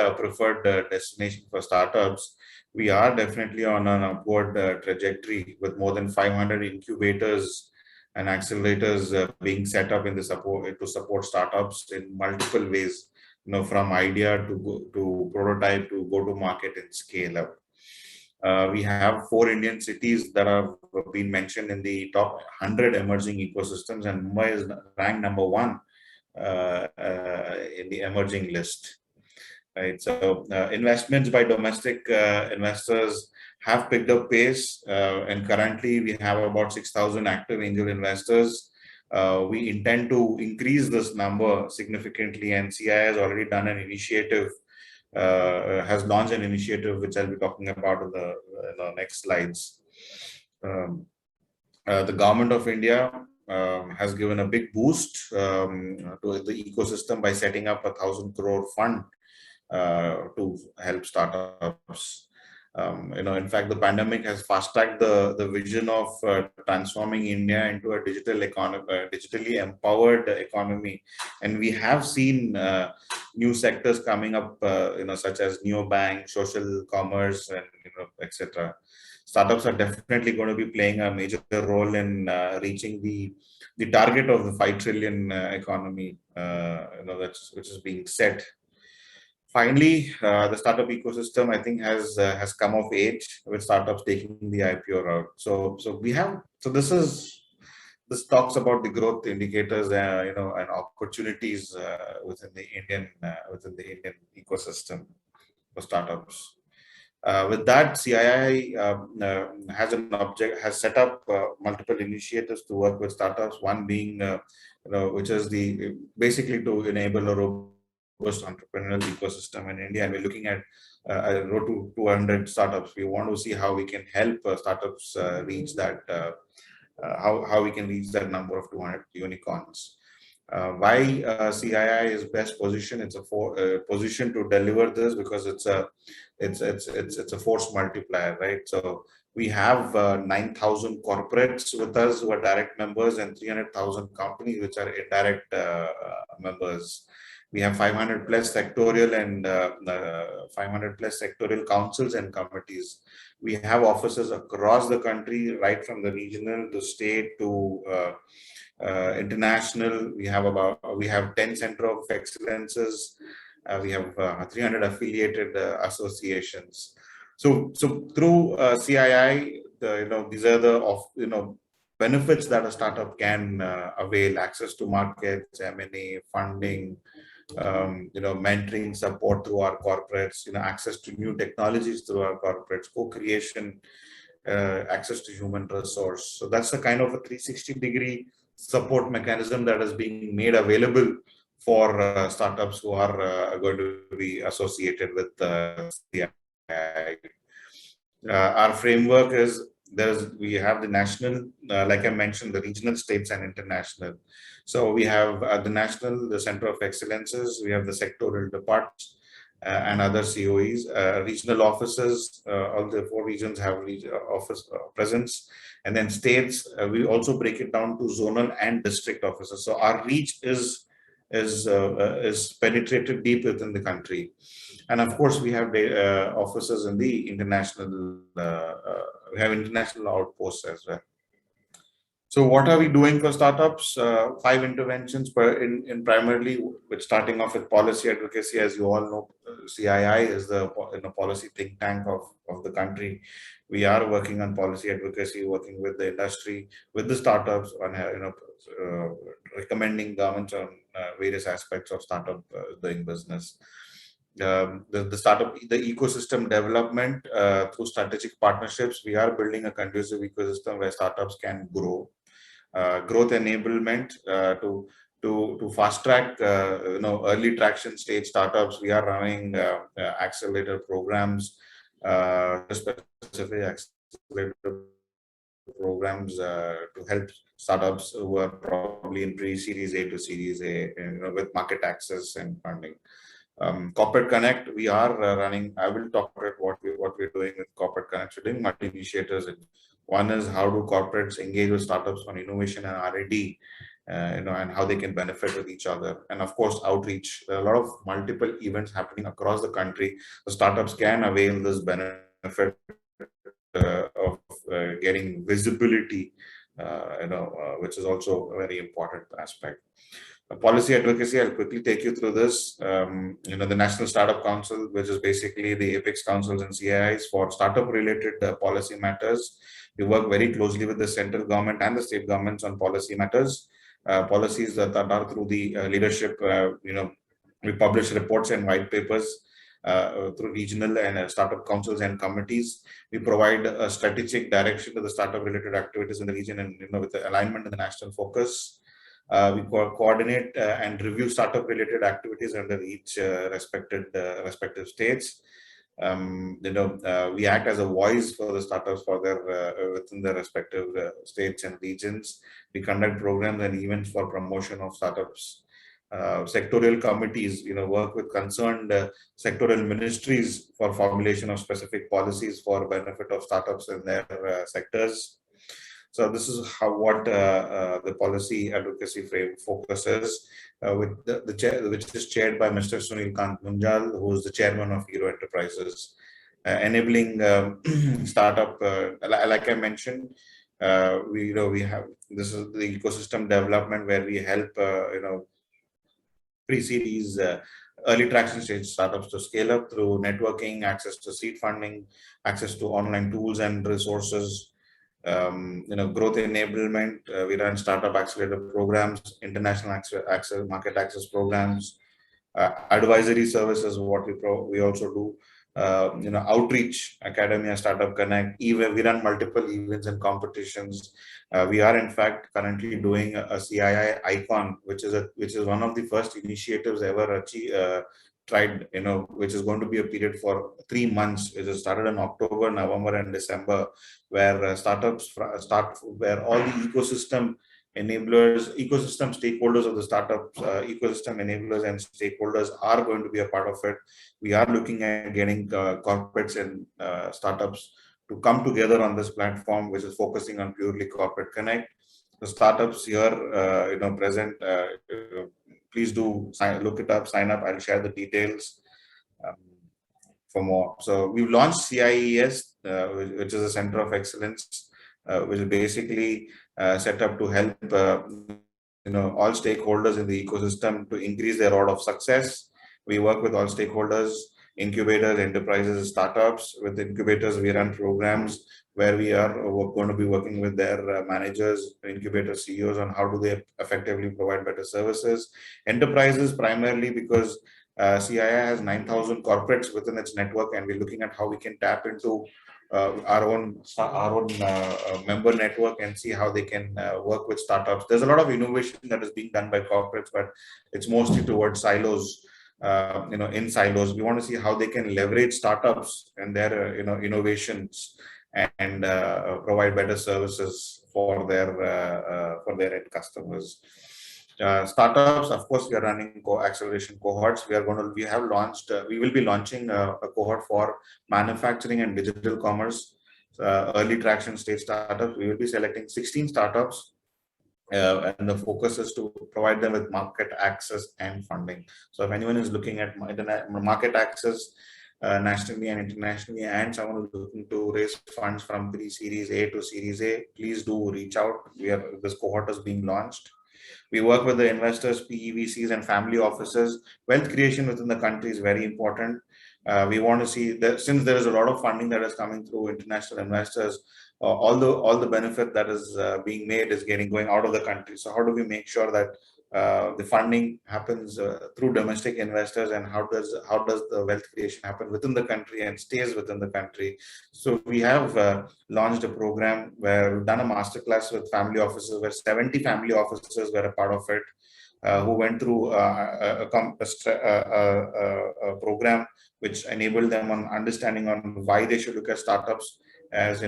S5: a preferred destination for startups, we are definitely on an upward trajectory, with more than 500 incubators and accelerators being set up to support startups in multiple ways, from idea to prototype to go to market and scale up. We have 4 Indian cities that have been mentioned in the top 100 emerging ecosystems, and Mumbai is ranked number 1 in the emerging list. Right, so investments by domestic investors have picked up pace, and currently we have about 6,000 active angel investors. We intend to increase this number significantly, and CI has already done an initiative, has launched an initiative which I'll be talking about in the next slides. The government of India has given a big boost to the ecosystem by setting up a 1,000 crore fund to help startups. In fact, the pandemic has fast-tracked the vision of transforming India into a digital economy, digitally empowered economy, and we have seen new sectors coming up, such as neobank, social commerce, and etc. Startups are definitely going to be playing a major role in reaching the target of the 5 trillion economy, which is being set. Finally, the startup ecosystem, I think, has come of age with startups taking the IPO route. So this talks about the growth indicators, and opportunities within the Indian ecosystem for startups. With that, CII has set up multiple initiatives to work with startups. One being, which is basically to enable a robust entrepreneurial ecosystem in India, and we're looking at a road to 200 startups. We want to see how we can help startups reach that, how we can reach that number of 200 unicorns. Why CII is best positioned? It's a position to deliver this because it's a force multiplier, right? So we have 9,000 corporates with us who are direct members, and 300,000 companies which are indirect members. We have 500 plus sectorial and 500 plus sectorial councils and committees. We have offices across the country, right from the regional to state to international. We have 10 center of excellences. We have 300 affiliated associations. So through CII, these are the benefits that a startup can avail: access to markets, M&A, funding, mentoring support through our corporates, access to new technologies through our corporates, co-creation, access to human resource. So that's the kind of a 360-degree support mechanism that is being made available for startups who are going to be associated with CII. Our framework is, we have the national, like I mentioned, the regional, states, and international. So we have the national, the center of excellences, we have the sectoral departments and other COEs, regional offices. All the 4 regions have office presence, and then states. We also break it down to zonal and district offices. So our reach is penetrated deep within the country, and of course we have offices in the international. We have international outposts as well. So what are we doing for startups? 5 interventions in primarily, with starting off with policy advocacy. As you all know, CII is the policy think tank of the country. We are working on policy advocacy, working with the industry, with the startups on recommending governments on various aspects of startup doing business. the ecosystem development through strategic partnerships. We are building a conducive ecosystem where startups can grow. Growth enablement to fast track early traction stage startups. We are running accelerator programs, specific accelerator programs to help startups who are probably in pre-series A to series A, with market access and funding. Corporate Connect, we are running. I will talk about what we're doing with Corporate Connect. We're doing multi initiatives. One is how do corporates engage with startups on innovation and R&D, and how they can benefit with each other. And of course, outreach. There are a lot of multiple events happening across the country. The startups can avail this benefit of getting visibility, which is also a very important aspect. Policy advocacy, I'll quickly take you through this. The National Startup Council, which is basically the apex councils and CIIs for startup related policy matters. We work very closely with the central government and the state governments on policy matters. Policies that are through the leadership, we publish reports and white papers through regional and startup councils and committees. We provide a strategic direction to the startup related activities in the region, and with the alignment in the national focus. We coordinate and review startup related activities under each respective states. We act as a voice for the startups for their within their respective states and regions. We conduct programs and events for promotion of startups. Sectorial committees, work with concerned sectorial ministries for formulation of specific policies for benefit of startups in their sectors. So this is what the policy advocacy frame focuses, with which is chaired by Mr. Sunil Kant Munjal, who is the chairman of Hero Enterprises, enabling startup. Like I mentioned, we have, this is the ecosystem development where we help pre-series, early traction stage startups to scale up through networking, access to seed funding, access to online tools and resources. Growth enablement. We run startup accelerator programs, international access, market access programs, advisory services. What we also do. Outreach, Academia, Startup Connect. Even we run multiple events and competitions. We are in fact currently doing a CII icon, which is one of the first initiatives ever tried, which is going to be a period for 3 months. It is started in October, November, and December, where startups where all the ecosystem stakeholders of the startups, ecosystem enablers and stakeholders are going to be a part of it. We are looking at getting corporates and startups to come together on this platform, which is focusing on purely corporate connect. The startups here, present, please do look it up, sign up. I'll share the details for more. So we've launched CIES, which is a center of excellence, which is basically set up to help all stakeholders in the ecosystem to increase their odds of success. We work with all stakeholders, incubators, enterprises, startups. With incubators, we run programs where we are going to be working with their managers, incubator CEOs, on how do they effectively provide better services. Enterprises, primarily because CII has 9,000 corporates within its network, and we're looking at how we can tap into our own member network and see how they can work with startups. There's a lot of innovation that is being done by corporates, but it's mostly towards silos. In silos, we want to see how they can leverage startups and their innovations and provide better services for their end customers. Startups, of course, we are running acceleration cohorts. We will be launching a cohort for manufacturing and digital commerce, early traction stage startups. We will be selecting 16 startups, and the focus is to provide them with market access and funding. So if anyone is looking at market access nationally and internationally, and someone is looking to raise funds from pre-series A to series A, please do reach out. This cohort is being launched. We work with the investors, PEVCs, and family offices. Wealth creation within the country is very important. We want to see that since there is a lot of funding that is coming through international investors, all the benefit that is being made is going out of the country. So how do we make sure that the funding happens through domestic investors, and how does the wealth creation happen within the country and stays within the country. So we have launched a program where we've done a masterclass with family offices, where 70 family offices were a part of it, who went through a program which enabled them on understanding on why they should look at startups as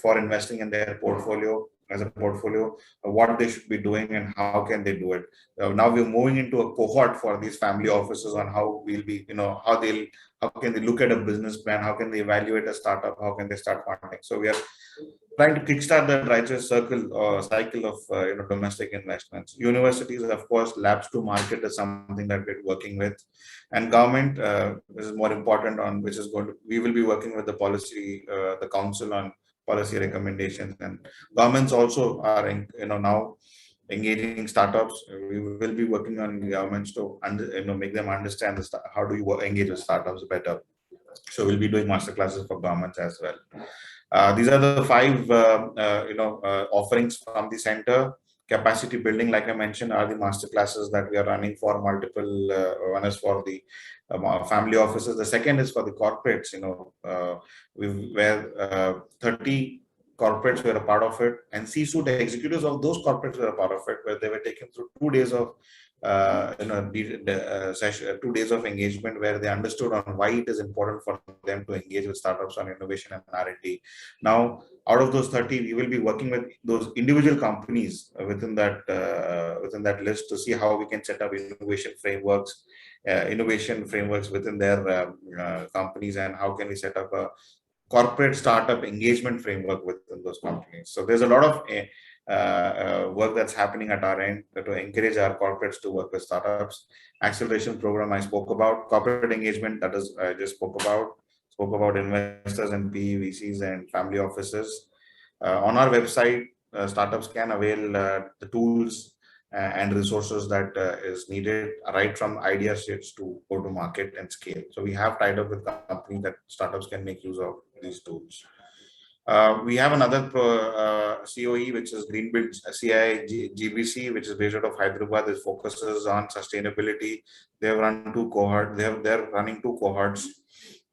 S5: for investing in their portfolio, as a portfolio, what they should be doing and how can they do it. Now we're moving into a cohort for these family offices on how we'll be, how can they look at a business plan, how can they evaluate a startup, how can they start funding. So we are trying to kickstart that righteous cycle of domestic investments. Universities, of course, labs to market is something that we're working with, and government, this is more important, on which is we will be working with the policy, the council on policy recommendations, and governments also are now engaging startups. We will be working on governments to make them understand how do you engage with startups better. So we'll be doing master classes for governments as well. These are the 5 offerings from the center. Capacity building, like I mentioned, are the master classes that we are running for multiple. One is for the family offices. The second is for the corporates. Where 30 corporates were a part of it, and C-suite executives of those corporates were a part of it, where they were taken through 2 days of 2 days of engagement, where they understood on why it is important for them to engage with startups on innovation and R&D. Now, out of those 30, we will be working with those individual companies within that list to see how we can set up innovation frameworks within their companies, and how can we set up a corporate startup engagement framework within those companies. So there's a lot of work that's happening at our end to encourage our corporates to work with startups. Acceleration program I spoke about, corporate engagement, that is I just spoke about investors and PE, VCs and family offices. On our website, startups can avail the tools and resources that is needed, right from idea stage to go to market and scale. So we have tied up with companies that startups can make use of these tools. We have another COE, which is Greenbuild CI GBC, which is based out of Hyderabad. It focuses on sustainability. They have run 2 cohorts. They're running 2 cohorts.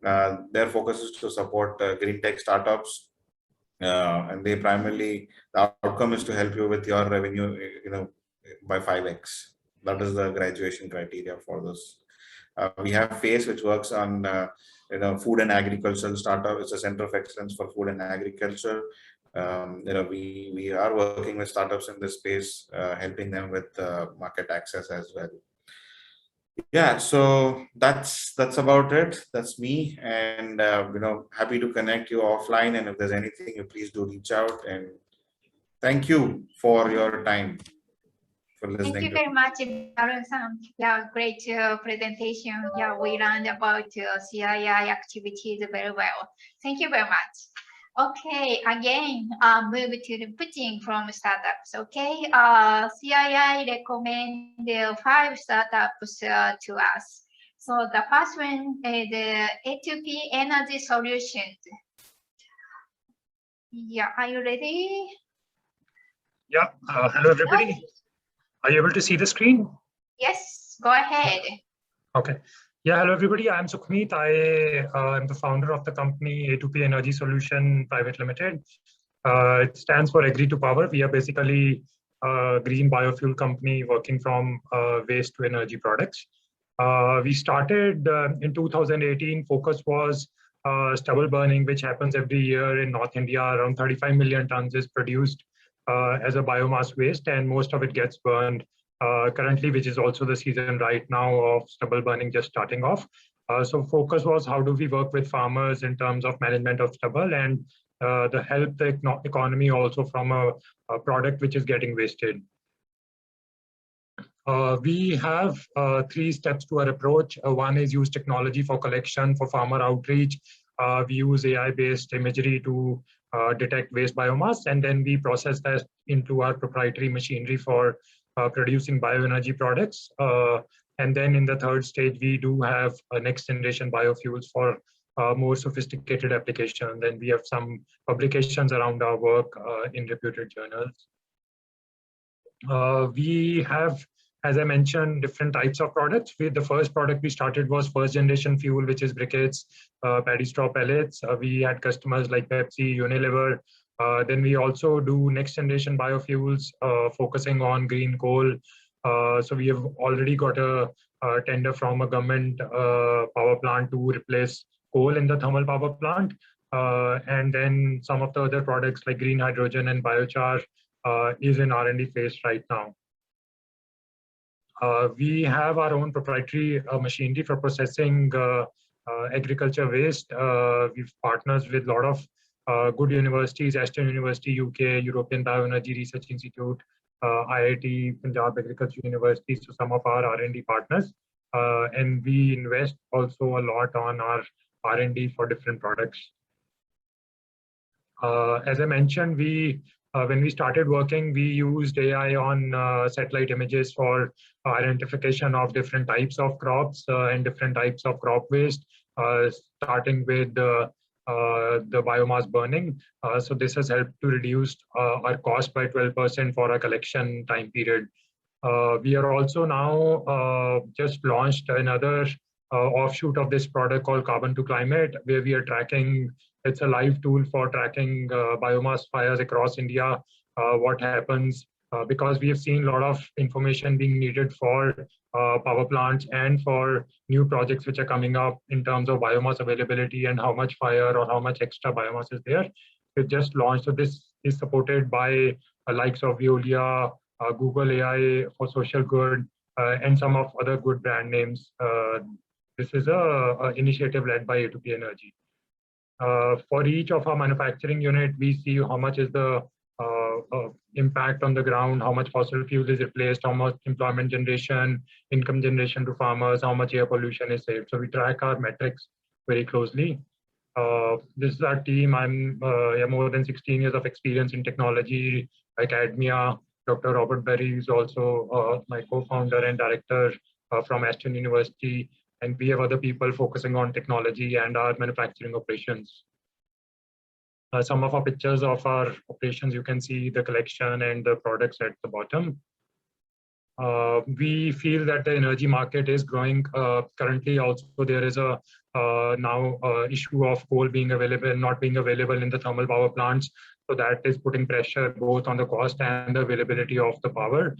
S5: Their focus is to support green tech startups, and they primarily, the outcome is to help you with your revenue, by 5x. That is the graduation criteria for this. We have FACE, which works on food and agricultural startup. It's a center of excellence for food and agriculture. We are working with startups in this space, helping them with market access as well. Yeah, so that's about it. That's me, and happy to connect you offline. And if there's anything, you please do reach out. And thank you for your time.
S1: Thank you very much, Varun-san. Yeah, great presentation. Yeah, we learned about CII activities very well. Thank you very much. Okay, again, move to the pitching from startups. Okay, CII recommend 5 startups to us. So the first one is A2P Energy Solutions. Yeah, are you ready?
S6: Yeah, hello everybody. Are you able to see the screen?
S1: Yes, go ahead.
S6: Okay. Yeah, hello everybody. I'm Sukhmeet. I am the founder of the company A2P Energy Solution Private Limited. It stands for Agree to Power. We are basically a green biofuel company working from waste to energy products. We started in 2018. Focus was stubble burning, which happens every year in North India. Around 35 million tons is produced as a biomass waste, and most of it gets burned currently, which is also the season right now of stubble burning just starting off. So focus was how do we work with farmers in terms of management of stubble and the help the economy also from a product which is getting wasted. We have 3 steps to our approach. One is use technology for collection, for farmer outreach. We use AI-based imagery to detect waste biomass, and then we process that into our proprietary machinery for producing bioenergy products. And then in the 3rd stage, we do have next generation biofuels for more sophisticated application. Then we have some publications around our work in reputed journals. We have As I mentioned, different types of products. The first product we started was first generation fuel, which is briquettes, paddy straw pellets. We had customers like Pepsi, Unilever. Then we also do next generation biofuels, focusing on green coal. So we have already got a tender from a government power plant to replace coal in the thermal power plant. And then some of the other products like green hydrogen and biochar is in R&D phase right now. We have our own proprietary machinery for processing agriculture waste. We've partners with a lot of good universities, Aston University, UK, European Bioenergy Research Institute, IIT, Punjab Agriculture University, so some of our R&D partners. And we invest also a lot on our R&D for different products. As I mentioned, when we started working, we used AI on satellite images for identification of different types of crops and different types of crop waste, starting with the biomass burning. So this has helped to reduce our cost by 12% for our collection time period. We are also now just launched another offshoot of this product called Carbon to Climate, where we are tracking. It's a live tool for tracking biomass fires across India. What happens because we have seen a lot of information being needed for power plants and for new projects which are coming up in terms of biomass availability and how much fire or how much extra biomass is there. We just launched. So this is supported by likes of Veolia, Google AI for social good, and some of other good brand names. This is a initiative led by A2P Energy. For each of our manufacturing unit, we see how much is the impact on the ground, how much fossil fuel is replaced, how much employment generation, income generation to farmers, how much air pollution is saved. So we track our metrics very closely. This is our team. I'm have more than 16 years of experience in technology, academia. Dr. Robert Berry is also my co-founder and director from Aston University. And we have other people focusing on technology and our manufacturing operations. Some of our pictures of our operations, you can see the collection and the products at the bottom. We feel that the energy market is growing. Currently, also there is a now issue of coal being available, not being available in the thermal power plants. So that is putting pressure both on the cost and the availability of the power.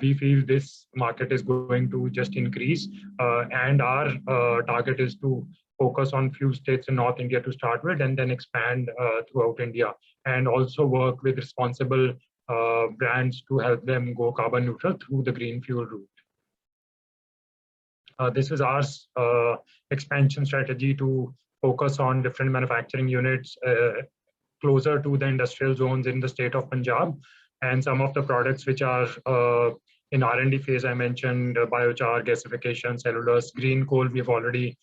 S6: We feel this market is going to just increase, and our target is to focus on few states in North India to start with, and then expand throughout India, and also work with responsible brands to help them go carbon neutral through the green fuel route. This is our expansion strategy to focus on different manufacturing units closer to the industrial zones in the state of Punjab, and some of the products which are in R&D phase. I mentioned biochar, gasification, cellulose, green coal. We've already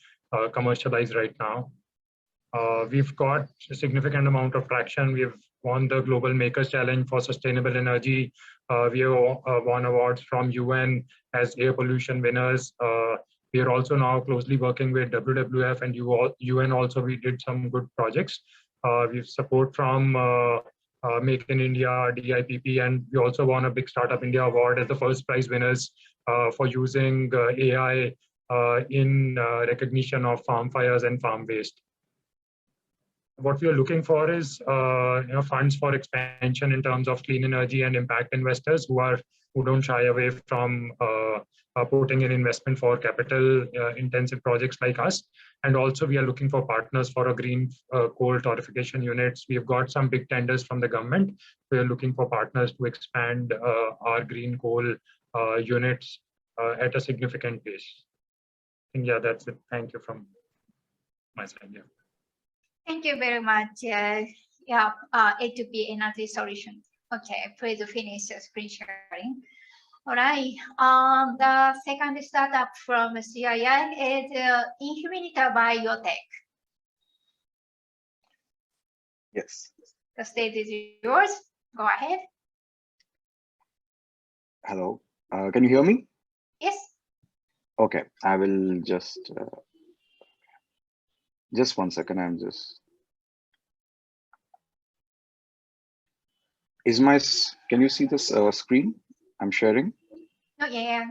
S6: commercialized right now. We've got a significant amount of traction. We have won the Global Makers Challenge for Sustainable Energy. We have won awards from UN as air pollution winners. We are also now closely working with WWF and UN also. We did some good projects. We have support from Make in India, DIPP, and we also won a Big Startup India award as the first prize winners for using AI in recognition of farm fires and farm waste. What we are looking for is funds for expansion in terms of clean energy and impact investors who don't shy away from putting in investment for capital intensive projects like us. And also we are looking for partners for a green coal torrefication units. We've got some big tenders from the government. We are looking for partners to expand our green coal units at a significant pace. And yeah, that's it. Thank you from my side. Yeah.
S1: Thank you very much. A2P Energy Solution. Okay, please finish your screen sharing. All right. The second startup from CII is Inhumita Biotech.
S7: Yes.
S1: The stage is yours. Go ahead.
S7: Hello. Can you hear me?
S1: Yes.
S7: Okay. I will just one second. I'm just. Can you see this screen I'm sharing?
S1: Not yet.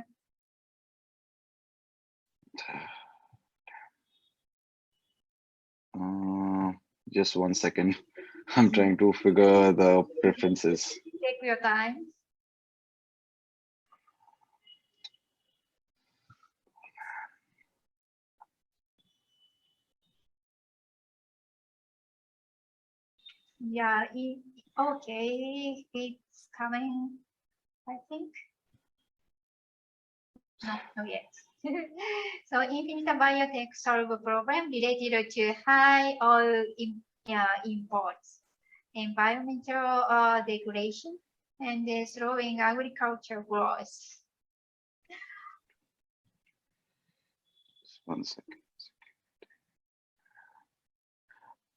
S7: Just 1 second. I'm trying to figure the preferences.
S1: Take your time. Yeah, okay, it's coming, I think. No, not yet. So Infinita Biotech solve a problem related to high oil imports, environmental degradation, and slowing agriculture growth.
S7: Just 1 second.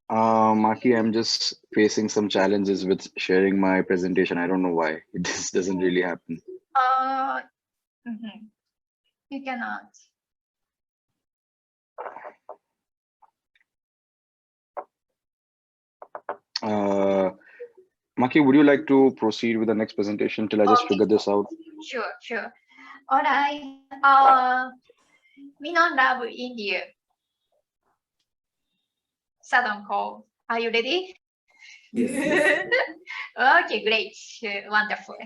S7: Maki, I'm just facing some challenges with sharing my presentation. I don't know why. This doesn't really happen.
S1: You cannot.
S7: Maki, would you like to proceed with the next presentation till I just figure this out?
S1: Sure, sure. All right. We don't love India. Southern Call. Are you ready?
S8: Yes.
S1: Okay, great. Wonderful.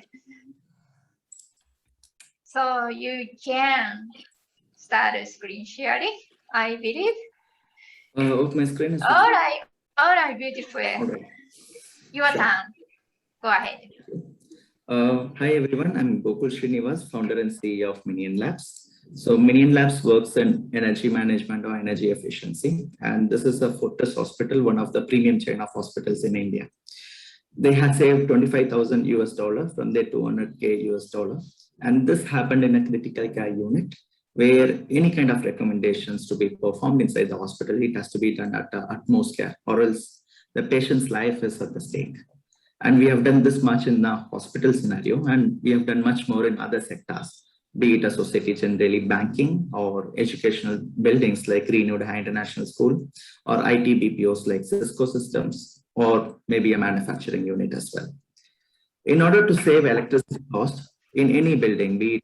S1: So you can start screen sharing, I believe.
S8: Of my screen is
S1: All right, beautiful.
S8: all right.
S1: Your
S8: Sure.
S1: turn. Go ahead.
S8: Hi everyone, I'm Gokul Srinivas, founder and CEO of Minion Labs. So Minion Labs works in energy management or energy efficiency, and this is a Fortis hospital, one of the premium chain of hospitals in India. They had saved $25,000 from their $200K, and this happened in a critical care unit where any kind of recommendations to be performed inside the hospital, it has to be done at the utmost care, or else the patient's life is at the stake. And we have done this much in the hospital scenario, and we have done much more in other sectors, be it a society generally, banking or educational buildings like Renewed High International School, or IT BPOs like Cisco Systems, or maybe a manufacturing unit as well. In order to save electricity cost in any building, be it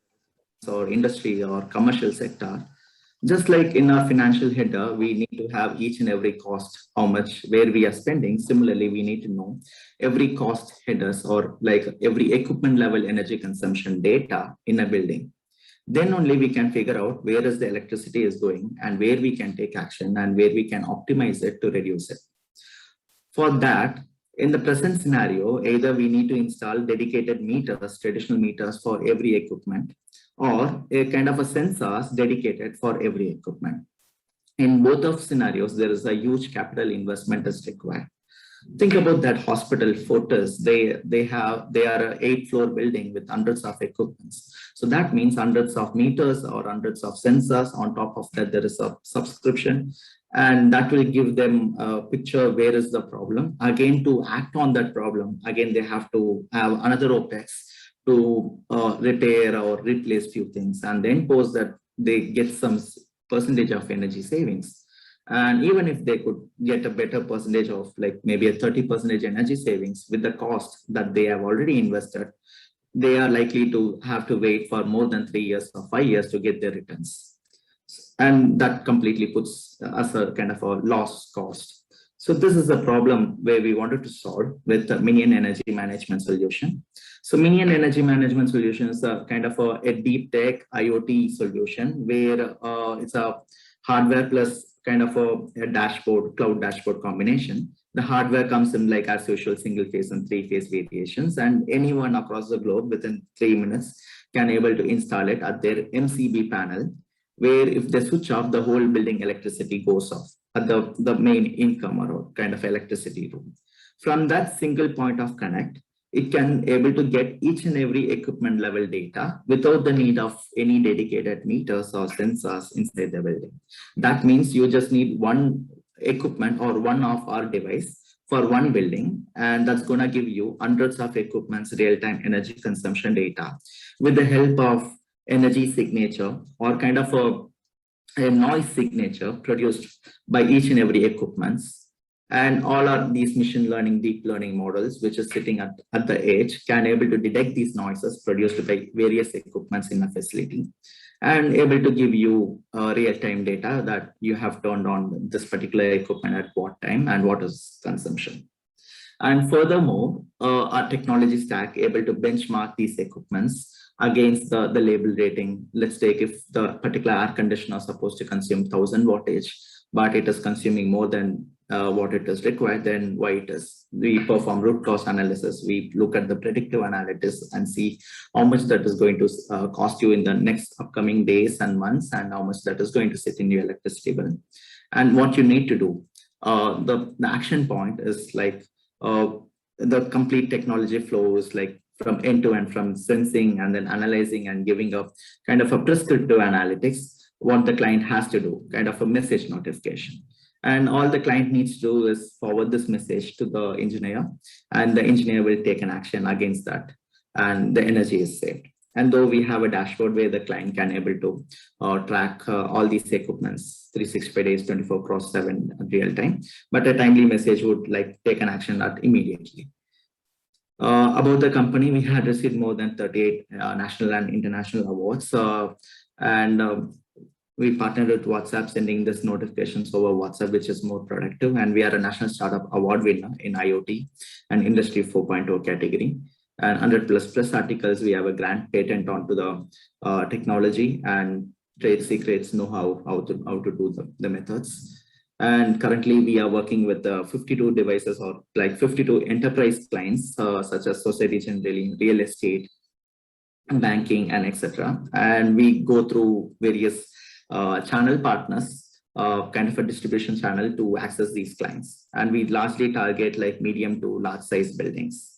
S8: or industry or commercial sector, just like in our financial header, we need to have each and every cost, how much, where we are spending. Similarly, we need to know every cost headers or like every equipment level energy consumption data in a building. Then only we can figure out where is the electricity is going and where we can take action and where we can optimize it to reduce it. For that, in the present scenario, either we need to install dedicated meters, traditional meters for every equipment, or a kind of a sensors dedicated for every equipment. In both of scenarios, there is a huge capital investment is required. Think about that hospital, Fortis. They are an 8-floor building with hundreds of equipments. So that means hundreds of meters or hundreds of sensors. On top of that, there is a subscription, and that will give them a picture where is the problem. Again, to act on that problem, again they have to have another OPEX to repair or replace few things, and then post that they get some percentage of energy savings. And even if they could get a better percentage of like maybe a 30% energy savings with the cost that they have already invested, they are likely to have to wait for more than 3 years or 5 years to get their returns. And that completely puts us a kind of a loss cost. So this is a problem where we wanted to solve with the Minion Energy Management Solution. So Minion Energy Management Solution is a kind of a deep tech IoT solution where it's a hardware plus kind of a dashboard, cloud dashboard combination. The hardware comes in like as usual, single phase and 3-phase variations, and anyone across the globe within 3 minutes can able to install it at their MCB panel, where if they switch off, the whole building electricity goes off at the main income or kind of electricity room. From that single point of connect, it can able to get each and every equipment level data without the need of any dedicated meters or sensors inside the building. That means you just need one equipment or one of our device for one building, and that's going to give you hundreds of equipments real-time energy consumption data with the help of energy signature or kind of a noise signature produced by each and every equipment. And all of these machine learning, deep learning models, which is sitting at the edge, can able to detect these noises produced by various equipments in a facility and able to give you real-time data that you have turned on this particular equipment at what time and what is consumption. And furthermore, our technology stack able to benchmark these equipments against the label rating. Let's take if the particular air conditioner is supposed to consume 1000 wattage, but it is consuming more than what it is required, then why it is. We perform root cause analysis. We look at the predictive analytics and see how much that is going to cost you in the next upcoming days and months, and how much that is going to sit in your electricity bill. And what you need to do. The action point is like the complete technology flows like from end to end, from sensing and then analyzing and giving a kind of a prescriptive analytics, what the client has to do, kind of a message notification. And all the client needs to do is forward this message to the engineer, and the engineer will take an action against that, and the energy is saved. And though we have a dashboard where the client can able to track all these equipments 365 days, 24/7 real time, but a timely message would like take an action that immediately. About the company, we had received more than 38 national and international awards, and we partnered with WhatsApp, sending this notifications over WhatsApp, which is more productive. And we are a National Startup Award winner in IoT and Industry 4.0 category. And 100+ articles, we have a grant patent onto the technology, and trade secrets know how to do the methods. And currently we are working with 52 devices, or like 52 enterprise clients, such as society generally, real estate, banking, and etc. And we go through various channel partners, kind of a distribution channel to access these clients. And we largely target like medium to large size buildings.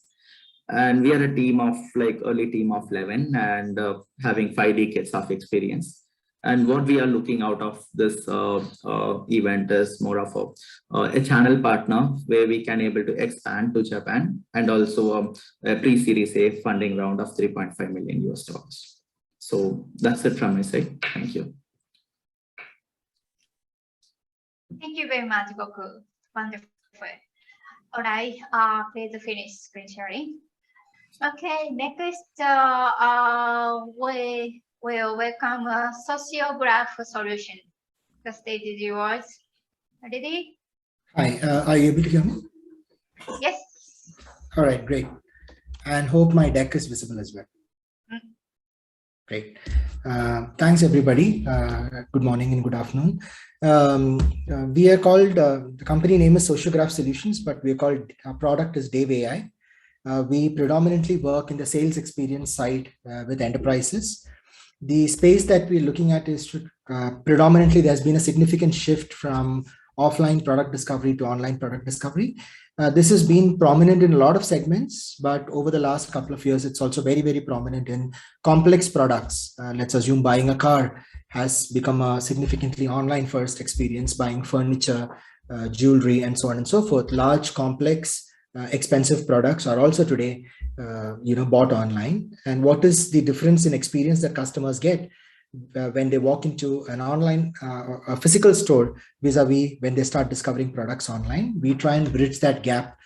S8: And we are a team of like early team of 11 and having 5 decades of experience. And what we are looking out of this event is more of a channel partner where we can able to expand to Japan, and also a pre-series A funding round of $3.5 million. So that's it from my side. Thank you.
S1: Thank you very much, Goku. Wonderful. All right, please finish screen sharing. Okay, next, we will welcome a sociograph solution. The stage is yours. Ready?
S9: Hi, are you able to hear me?
S1: Yes.
S9: All right, great. And hope my deck is visible as well. Great. Thanks, everybody. Good morning and good afternoon. We are called, the company name is Sociograph Solutions, but we are called, our product is Dave AI. We predominantly work in the sales experience side with enterprises. The space that we're looking at is predominantly there's been a significant shift from offline product discovery to online product discovery. This has been prominent in a lot of segments, but over the last couple of years, it's also very, very prominent in complex products. Let's assume buying a car has become a significantly online first experience, buying furniture, jewelry, and so on and so forth. Large, complex, expensive products are also today, bought online. And what is the difference in experience that customers get when they walk into an online, a physical store vis-a-vis when they start discovering products online? We try and bridge that gap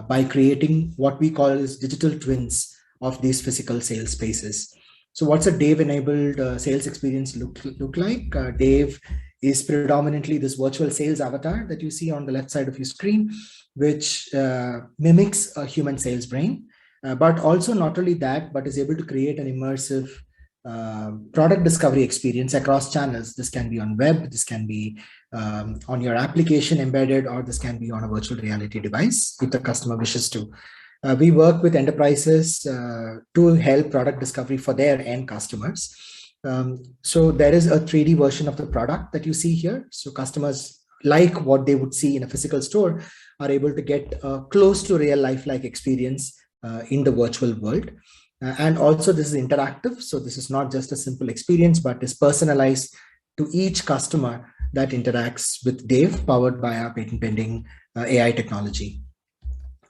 S9: by creating what we call as digital twins of these physical sales spaces. So what's a Dave-enabled sales experience look like? Dave is predominantly this virtual sales avatar that you see on the left side of your screen, which mimics a human sales brain, but also not only that, but is able to create an immersive product discovery experience across channels. This can be on web, this can be on your application embedded, or this can be on a virtual reality device if the customer wishes to. We work with enterprises to help product discovery for their end customers. So there is a 3D version of the product that you see here. So customers, like what they would see in a physical store, are able to get a close to real life-like experience in the virtual world. And also this is interactive. So this is not just a simple experience, but is personalized to each customer that interacts with Dave, powered by our patent pending AI technology.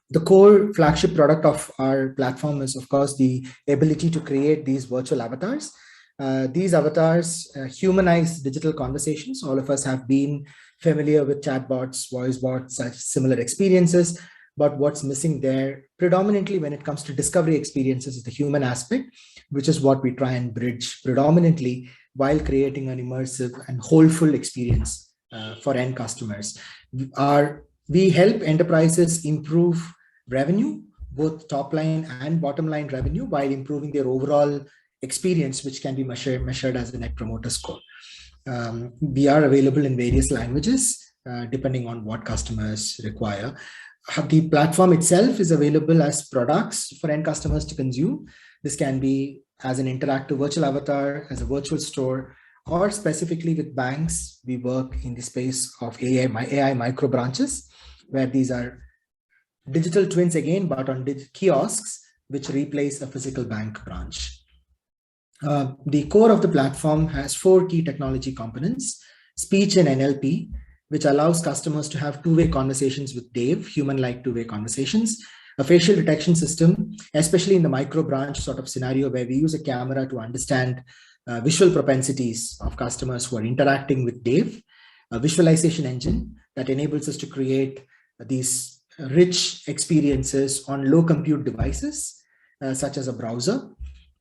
S9: The core flagship product of our platform is, of course, the ability to create these virtual avatars. These avatars humanize digital conversations. All of us have been familiar with chatbots, voice bots, such similar experiences. But what's missing there, predominantly when it comes to discovery experiences, is the human aspect, which is what we try and bridge predominantly while creating an immersive and wholeful experience for end customers. We help enterprises improve revenue, both top line and bottom line revenue, while improving their overall experience, which can be measured as a net promoter score. We are available in various languages, depending on what customers require. The platform itself is available as products for end customers to consume. This can be as an interactive virtual avatar, as a virtual store, or specifically with banks. We work in the space of AI micro branches, where these are digital twins again, but on kiosks, which replace a physical bank branch. The core of the platform has 4 key technology components: speech and NLP, which allows customers to have two-way conversations with Dave, human-like two-way conversations; a facial detection system, especially in the micro branch sort of scenario where we use a camera to understand visual propensities of customers who are interacting with Dave; a visualization engine that enables us to create these rich experiences on low compute devices, such as a browser;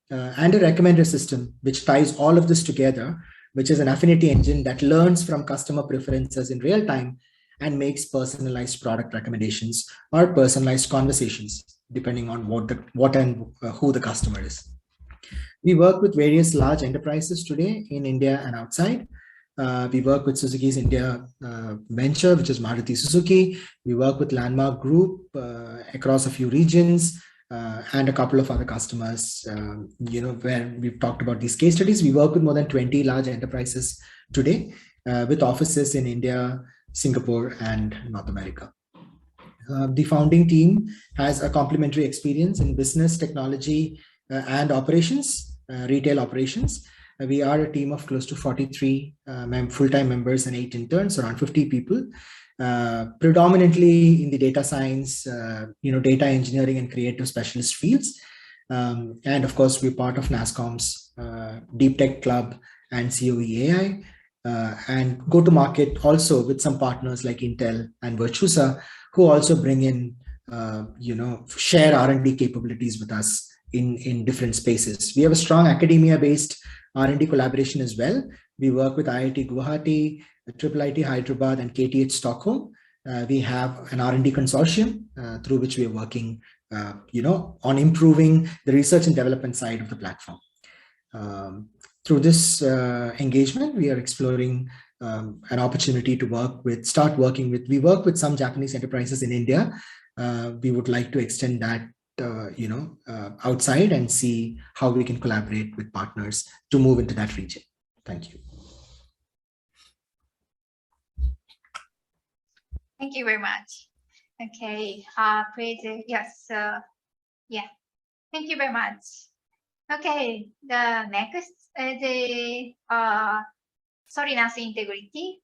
S9: and a recommender system, which ties all of this together, which is an affinity engine that learns from customer preferences in real time and makes personalized product recommendations or personalized conversations, depending on what and who the customer is. We work with various large enterprises today in India and outside. We work with Suzuki's India venture, which is Maruti Suzuki. We work with Landmark Group across a few regions, and a couple of other customers, where we've talked about these case studies. We work with more than 20 large enterprises today, with offices in India, Singapore, and North America. The founding team has a complementary experience in business, technology, and operations, retail operations. We are a team of close to 43 full-time members and 8 interns, around 50 people, predominantly in the data science, data engineering and creative specialist fields. And of course, we're part of NASSCOM's Deep Tech Club and COE AI, and go to market also with some partners like Intel and Virtusa, who also bring in, share R&D capabilities with us in different spaces. We have a strong academia-based R&D collaboration as well. We work with IIT Guwahati, IIT Hyderabad, and KTH Stockholm. We have an R&D consortium through which we are working, on improving the research and development side of the platform. Through this engagement, we are exploring an opportunity to we work with some Japanese enterprises in India. We would like to extend that, outside and see how we can collaborate with partners to move into that region. Thank you.
S1: Thank you very much. Okay, please, yes, yeah, thank you very much. Okay, the next is Solinas integrity.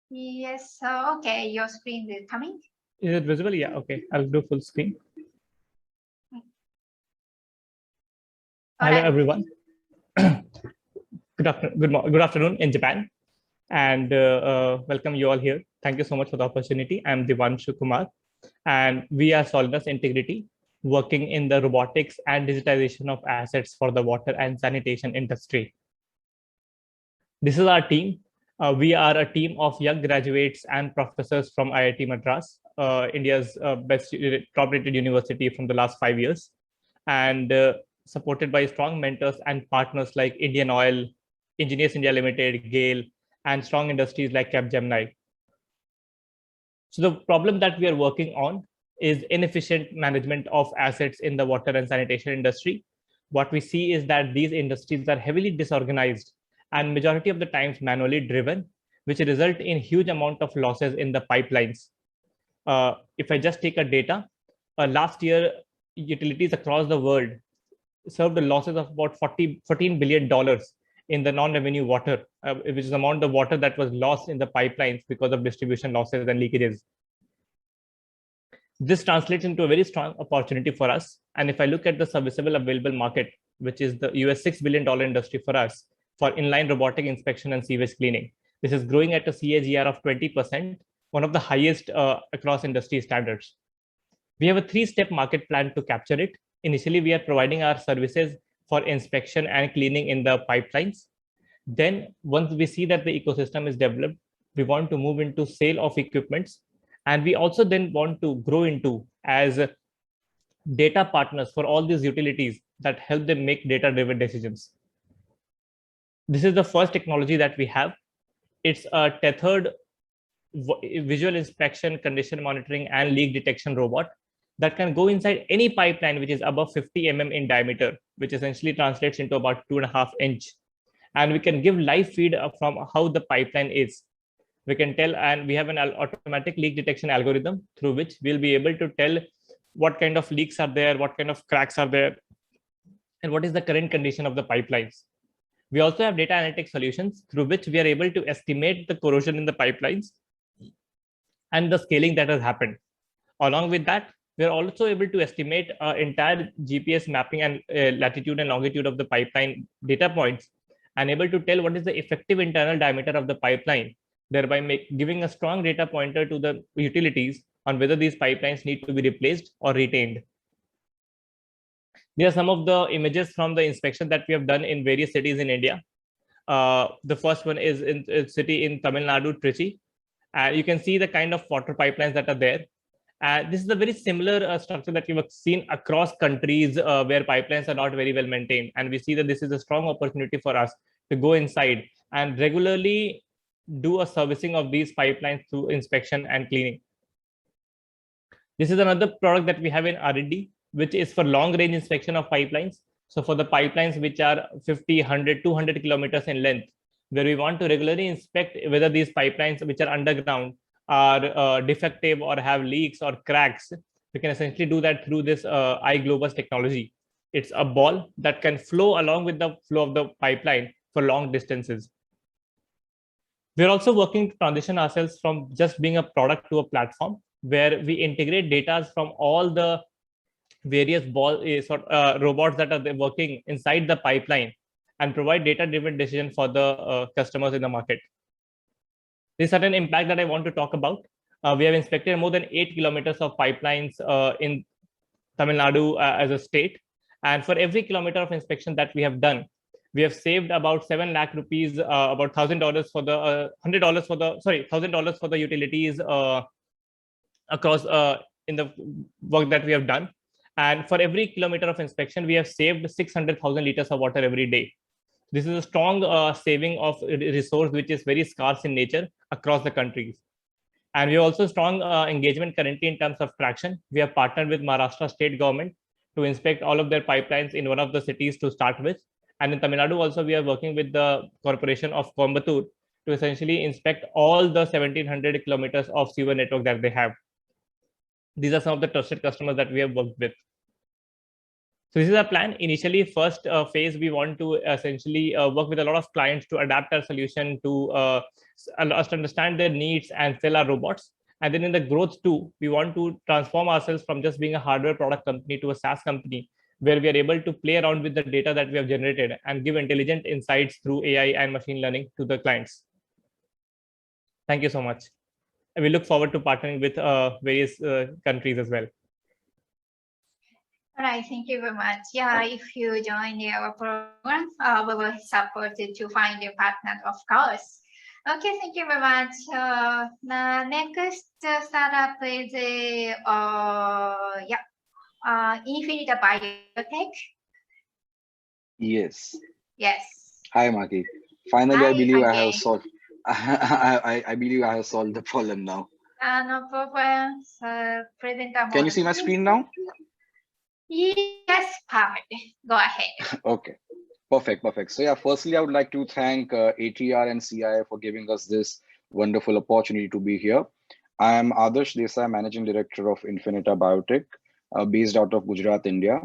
S1: Yes, okay, your screen is coming.
S10: Is it visible? Yeah, okay, I'll do full screen. Hello, everyone. Good afternoon in Japan, and welcome you all here. Thank you so much for the opportunity. I'm Divanshu Kumar, and we are Solinas Integrity, working in the robotics and digitization of assets for the water and sanitation industry. This is our team. We are a team of young graduates and professors from IIT Madras, India's best top-rated university from the last 5 years, and supported by strong mentors and partners like Indian Oil, Engineers India Limited, GAIL, and strong industries like Capgemini. So the problem that we are working on is inefficient management of assets in the water and sanitation industry. What we see is that these industries are heavily disorganized and majority of the times manually driven, which result in huge amount of losses in the pipelines. If I just take a data, last year, utilities across the world served the losses of about $14 billion in the non-revenue water, which is the amount of water that was lost in the pipelines because of distribution losses and leakages. This translates into a very strong opportunity for us. And if I look at the serviceable available market, which is the US $6 billion industry for us, for inline robotic inspection and sewage cleaning. This is growing at a CAGR of 20%, one of the highest across industry standards. We have a 3-step market plan to capture it. Initially, we are providing our services for inspection and cleaning in the pipelines. Then once we see that the ecosystem is developed, we want to move into sale of equipments. And we also then want to grow into as data partners for all these utilities that help them make data-driven decisions. This is the first technology that we have. It's a tethered visual inspection, condition monitoring, and leak detection robot that can go inside any pipeline which is above 50 mm in diameter, which essentially translates into about 2.5 inch. And we can give live feed from how the pipeline is. We can tell, and we have an automatic leak detection algorithm through which we'll be able to tell what kind of leaks are there, what kind of cracks are there, and what is the current condition of the pipelines. We also have data analytics solutions through which we are able to estimate the corrosion in the pipelines and the scaling that has happened. Along with that, we are also able to estimate entire GPS mapping and latitude and longitude of the pipeline data points, and able to tell what is the effective internal diameter of the pipeline, thereby giving a strong data pointer to the utilities on whether these pipelines need to be replaced or retained. These are some of the images from the inspection that we have done in various cities in India. The first one is in a city in Tamil Nadu, Trichy. You can see the kind of water pipelines that are there. This is a very similar structure that we have seen across countries where pipelines are not very well maintained. And we see that this is a strong opportunity for us to go inside and regularly do a servicing of these pipelines through inspection and cleaning. This is another product that we have in R&D, which is for long range inspection of pipelines. So for the pipelines which are 50, 100, 200 kilometers in length, where we want to regularly inspect whether these pipelines which are underground are defective or have leaks or cracks, we can essentially do that through this iGlobus technology. It's a ball that can flow along with the flow of the pipeline for long distances. We're also working to transition ourselves from just being a product to a platform where we integrate data from all the various robots that are working inside the pipeline and provide data-driven decision for the customers in the market. There's certain impact that I want to talk about. We have inspected more than 8 kilometers of pipelines in Tamil Nadu as a state. And for every kilometer of inspection that we have done, we have saved about 7 lakh rupees, about $1,000 for the $100 for the $1,000 for the utilities across in the work that we have done. And for every kilometer of inspection, we have saved 600,000 liters of water every day. This is a strong saving of resource which is very scarce in nature across the countries. And we have also strong engagement currently in terms of traction. We have partnered with Maharashtra state government to inspect all of their pipelines in one of the cities to start with. And in Tamil Nadu also, we are working with the corporation of Coimbatore to essentially inspect all the 1700 kilometers of sewer network that they have. These are some of the trusted customers that we have worked with. So this is our plan. Initially, first phase, we want to essentially work with a lot of clients to adapt our solution to us to understand their needs and sell our robots. And then in the growth too, we want to transform ourselves from just being a hardware product company to a SaaS company, where we are able to play around with the data that we have generated and give intelligent insights through AI and machine learning to the clients. Thank you so much. And we look forward to partnering with various countries as well.
S1: All right, thank you very much. Yeah, if you join our program, we will support you to find a partner, of course. Okay, thank you very much. The next startup is Infinita Biotech.
S7: Yes.
S1: Yes.
S7: Hi, Maki. Finally,
S1: Hi,
S7: I believe I
S1: Maki.
S7: have solved. I believe I have solved the problem now.
S1: No problem.
S7: Can you see my screen now?
S1: Yes, perfect. Go ahead.
S7: Okay. Perfect. So yeah, firstly, I would like to thank ATR and CIA for giving us this wonderful opportunity to be here. I am Adarsh Desai, Managing Director of Infinita Biotech, based out of Gujarat, India.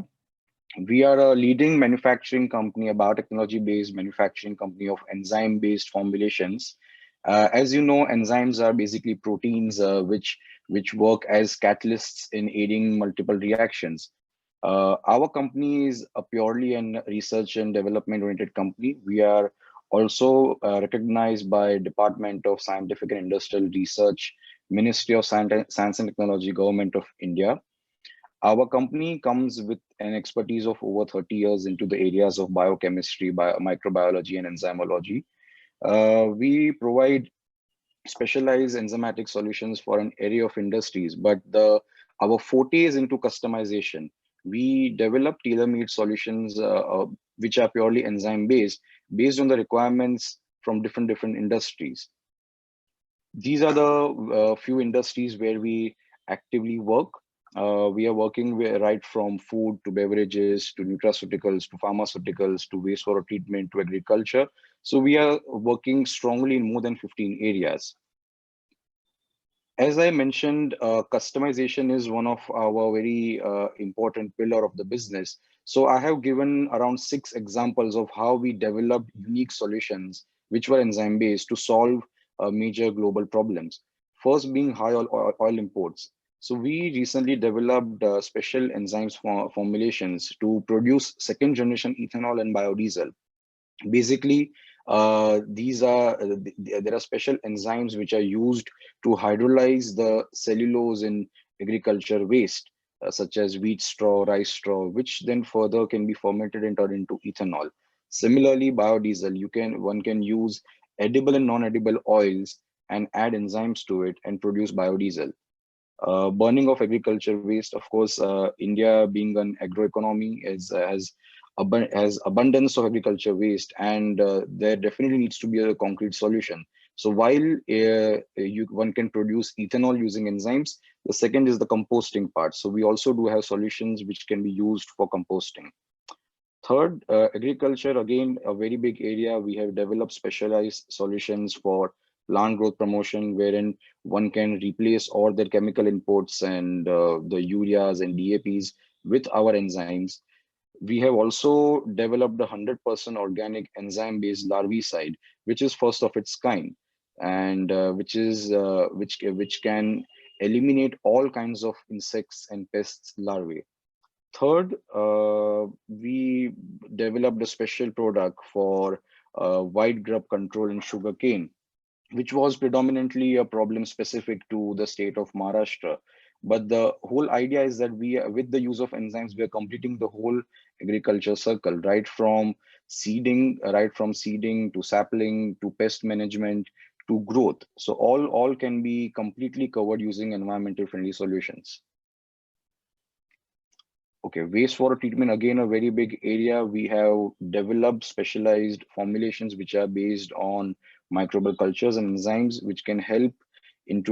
S7: We are a leading manufacturing company, a biotechnology-based manufacturing company of enzyme-based formulations. As you know, enzymes are basically proteins which work as catalysts in aiding multiple reactions. Our company is a purely an research and development oriented company. We are Also recognized by Department of Scientific and Industrial Research, Ministry of Science and Technology, Government of India. Our company comes with an expertise of over 30 years into the areas of biochemistry, microbiology, and enzymology. We provide specialized enzymatic solutions for an array of industries, but our forte is into customization. We develop tailor-made solutions which are purely enzyme-based, based on the requirements from different industries. These are the few industries where we actively work. We are working right from food to beverages to nutraceuticals to pharmaceuticals to wastewater treatment to agriculture. So we are working strongly in more than 15 areas. As I mentioned, customization is one of our very important pillar of the business. So I have given around 6 examples of how we developed unique solutions which were enzyme based to solve major global problems. First being high oil imports. So we recently developed special enzymes formulations to produce second generation ethanol and biodiesel. Basically, there are special enzymes which are used to hydrolyze the cellulose in agriculture waste, such as wheat straw, rice straw, which then further can be fermented and turned into ethanol. Similarly, biodiesel, one can use edible and non-edible oils and add enzymes to it and produce biodiesel. Burning of agriculture waste, of course, India being an agroeconomy has abundance of agriculture waste, and there definitely needs to be a concrete solution. So while one can produce ethanol using enzymes, the second is the composting part. So we also do have solutions which can be used for composting. Third, agriculture, again, a very big area. We have developed specialized solutions for plant growth promotion, wherein one can replace all their chemical inputs and the ureas and DAPs with our enzymes. We have also developed a 100% organic enzyme-based larvicide, which is first of its kind, and which can eliminate all kinds of insects and pests larvae. Third, we developed a special product for white grub control in sugarcane, which was predominantly a problem specific to the state of Maharashtra. But the whole idea is that with the use of enzymes, we are completing the whole agriculture circle, right from seeding to sapling to pest management to growth. So all can be completely covered using environmental friendly solutions. Okay, wastewater treatment, again, a very big area. We have developed specialized formulations which are based on microbial cultures and enzymes, which can help in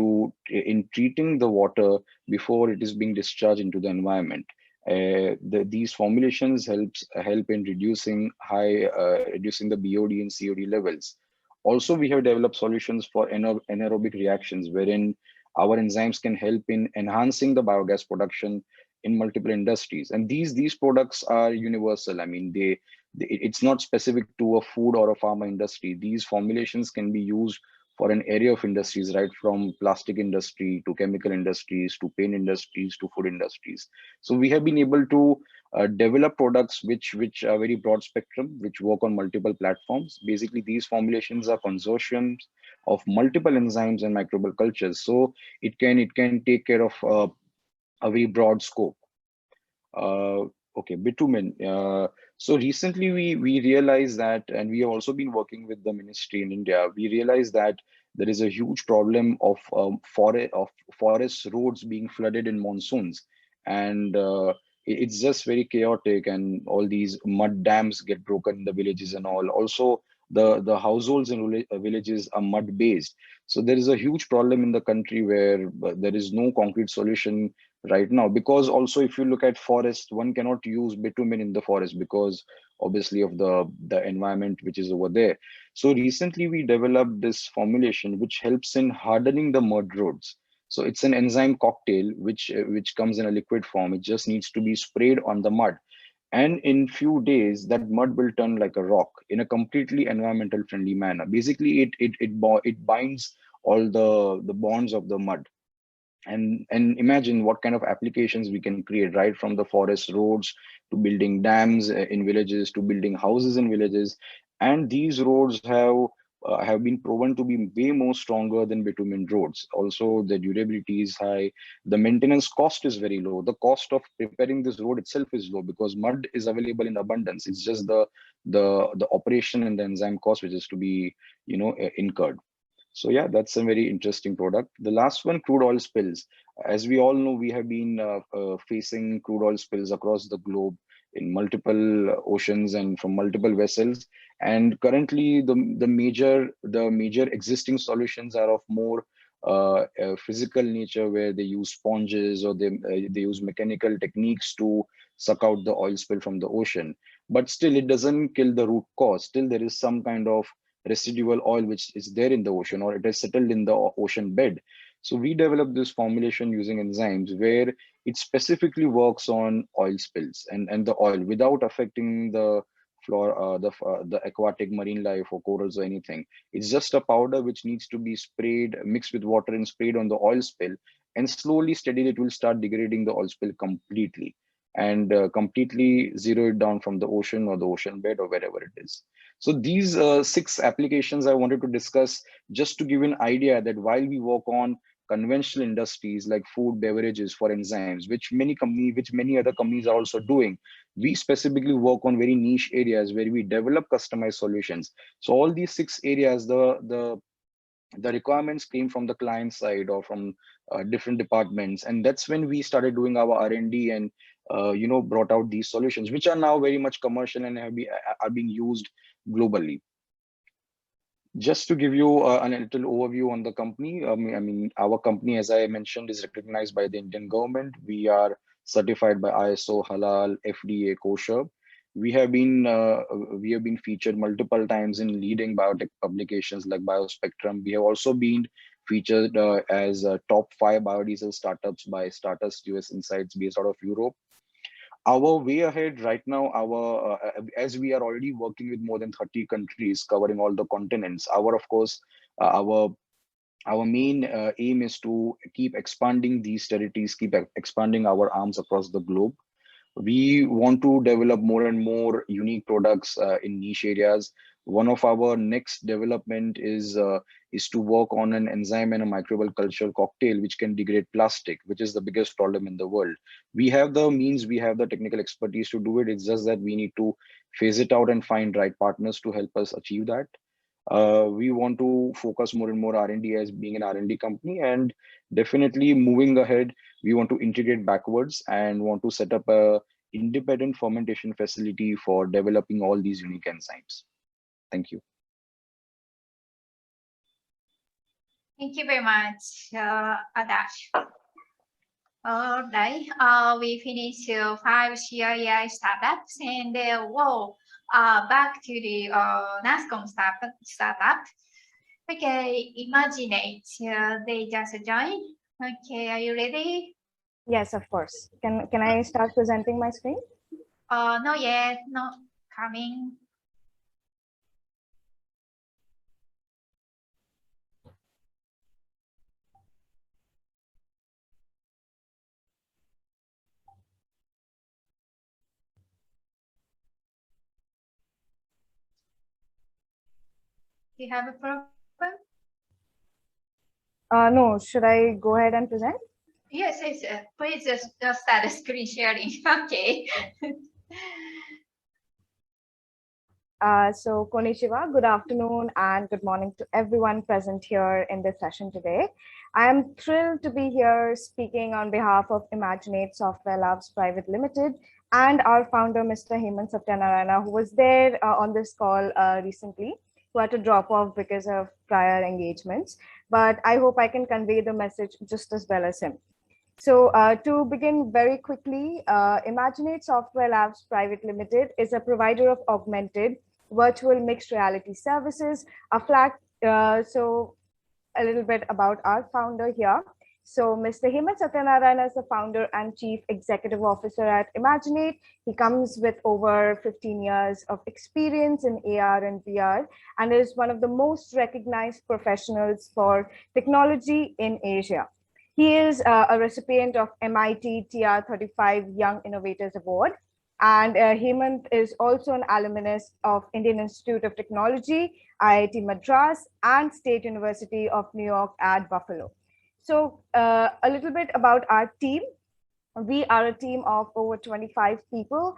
S7: treating the water before it is being discharged into the environment. These formulations help in reducing the BOD and COD levels. Also, we have developed solutions for anaerobic reactions, wherein our enzymes can help in enhancing the biogas production in multiple industries. And these products are universal. I mean, it's not specific to a food or a pharma industry. These formulations can be used for an array of industries, right from plastic industry to chemical industries to paint industries to food industries. So we have been able to develop products which are very broad spectrum, which work on multiple platforms. Basically, these formulations are consortiums of multiple enzymes and microbial cultures. So it can take care of a very broad scope. Okay, bitumen. So recently we realized that, and we have also been working with the ministry in India, we realized that there is a huge problem of forest roads being flooded in monsoons. And it's just very chaotic, and all these mud dams get broken in the villages and all. Also, the households in villages are mud based. So there is a huge problem in the country where there is no concrete solution right now, because also if you look at forest, one cannot use bitumen in the forest because obviously of the environment which is over there. So recently we developed this formulation which helps in hardening the mud roads. So it's an enzyme cocktail which comes in a liquid form. It just needs to be sprayed on the mud, and in few days that mud will turn like a rock in a completely environmental friendly manner. Basically it binds all the bonds of the mud. And imagine what kind of applications we can create, right from the forest roads to building dams in villages to building houses in villages. And these roads have been proven to be way more stronger than bitumen roads. Also, the durability is high. The maintenance cost is very low. The cost of preparing this road itself is low because mud is available in abundance. It's just the operation and the enzyme cost which is to be incurred. So yeah, that's a very interesting product. The last one, crude oil spills. As we all know, we have been facing crude oil spills across the globe in multiple oceans and from multiple vessels. And currently, the major existing solutions are of more physical nature, where they use sponges or they use mechanical techniques to suck out the oil spill from the ocean. But still, it doesn't kill the root cause. Still, there is some kind of residual oil which is there in the ocean, or it has settled in the ocean bed. So we developed this formulation using enzymes where it specifically works on oil spills and the oil without affecting the flora, the aquatic marine life or corals or anything. It's just a powder which needs to be sprayed, mixed with water and sprayed on the oil spill, and slowly, steadily, it will start degrading the oil spill completely and completely zero it down from the ocean or the ocean bed or wherever it is. So these 6 applications I wanted to discuss just to give an idea that while we work on conventional industries like food, beverages for enzymes, which many other companies are also doing, we specifically work on very niche areas where we develop customized solutions. So all these 6 areas, the requirements came from the client side or from different departments, and that's when we started doing our R&D and brought out these solutions, which are now very much commercial and are being used globally. Just to give you a little overview on the company, I mean, our company, as I mentioned, is recognized by the Indian government. We are certified by ISO, Halal, FDA, kosher. We have been featured multiple times in leading biotech publications like Biospectrum. We have also been featured as top 5 biodiesel startups by Startups US Insights based out of Europe. Our way ahead right now, as we are already working with more than 30 countries covering all the continents, our main aim is to keep expanding these territories, keep expanding our arms across the globe. We want to develop more and more unique products in niche areas. One of our next development is to work on an enzyme and a microbial culture cocktail which can degrade plastic, which is the biggest problem in the world. We have the means, we have the technical expertise to do it. It's just that we need to phase it out and find right partners to help us achieve that. We want to focus more and more R&D as being an R&D company, and definitely moving ahead, we want to integrate backwards and want to set up a independent fermentation facility for developing all these unique enzymes. Thank you.
S1: Thank you very much, Adash. All right, we finished 5 CII startups, and back to the NASCOM startup. Okay, Imaginate, they just joined. Okay, are you ready?
S11: Yes, of course. Can I start presenting my screen?
S1: Not yet, not coming. Do you have a problem?
S11: No, should I go ahead and present?
S1: Yes, please just start the screen sharing. Okay.
S11: So konnichiwa, good afternoon and good morning to everyone present here in this session today. I am thrilled to be here speaking on behalf of Imaginate Software Labs Private Limited and our founder, Mr. Hemant Satyanarayana, who was there on this call recently, who had to drop off because of prior engagements. But I hope I can convey the message just as well as him. So to begin very quickly, Imaginate Software Labs Private Limited is a provider of augmented virtual mixed reality services. So a little bit about our founder here. So Mr. Hemant Satyanarayana is the founder and chief executive officer at Imaginate. He comes with over 15 years of experience in AR and VR and is one of the most recognized professionals for technology in Asia. He is a recipient of MIT TR35 Young Innovators Award. And Hemant is also an alumnus of Indian Institute of Technology, IIT Madras, and State University of New York at Buffalo. So a little bit about our team. We are a team of over 25 people,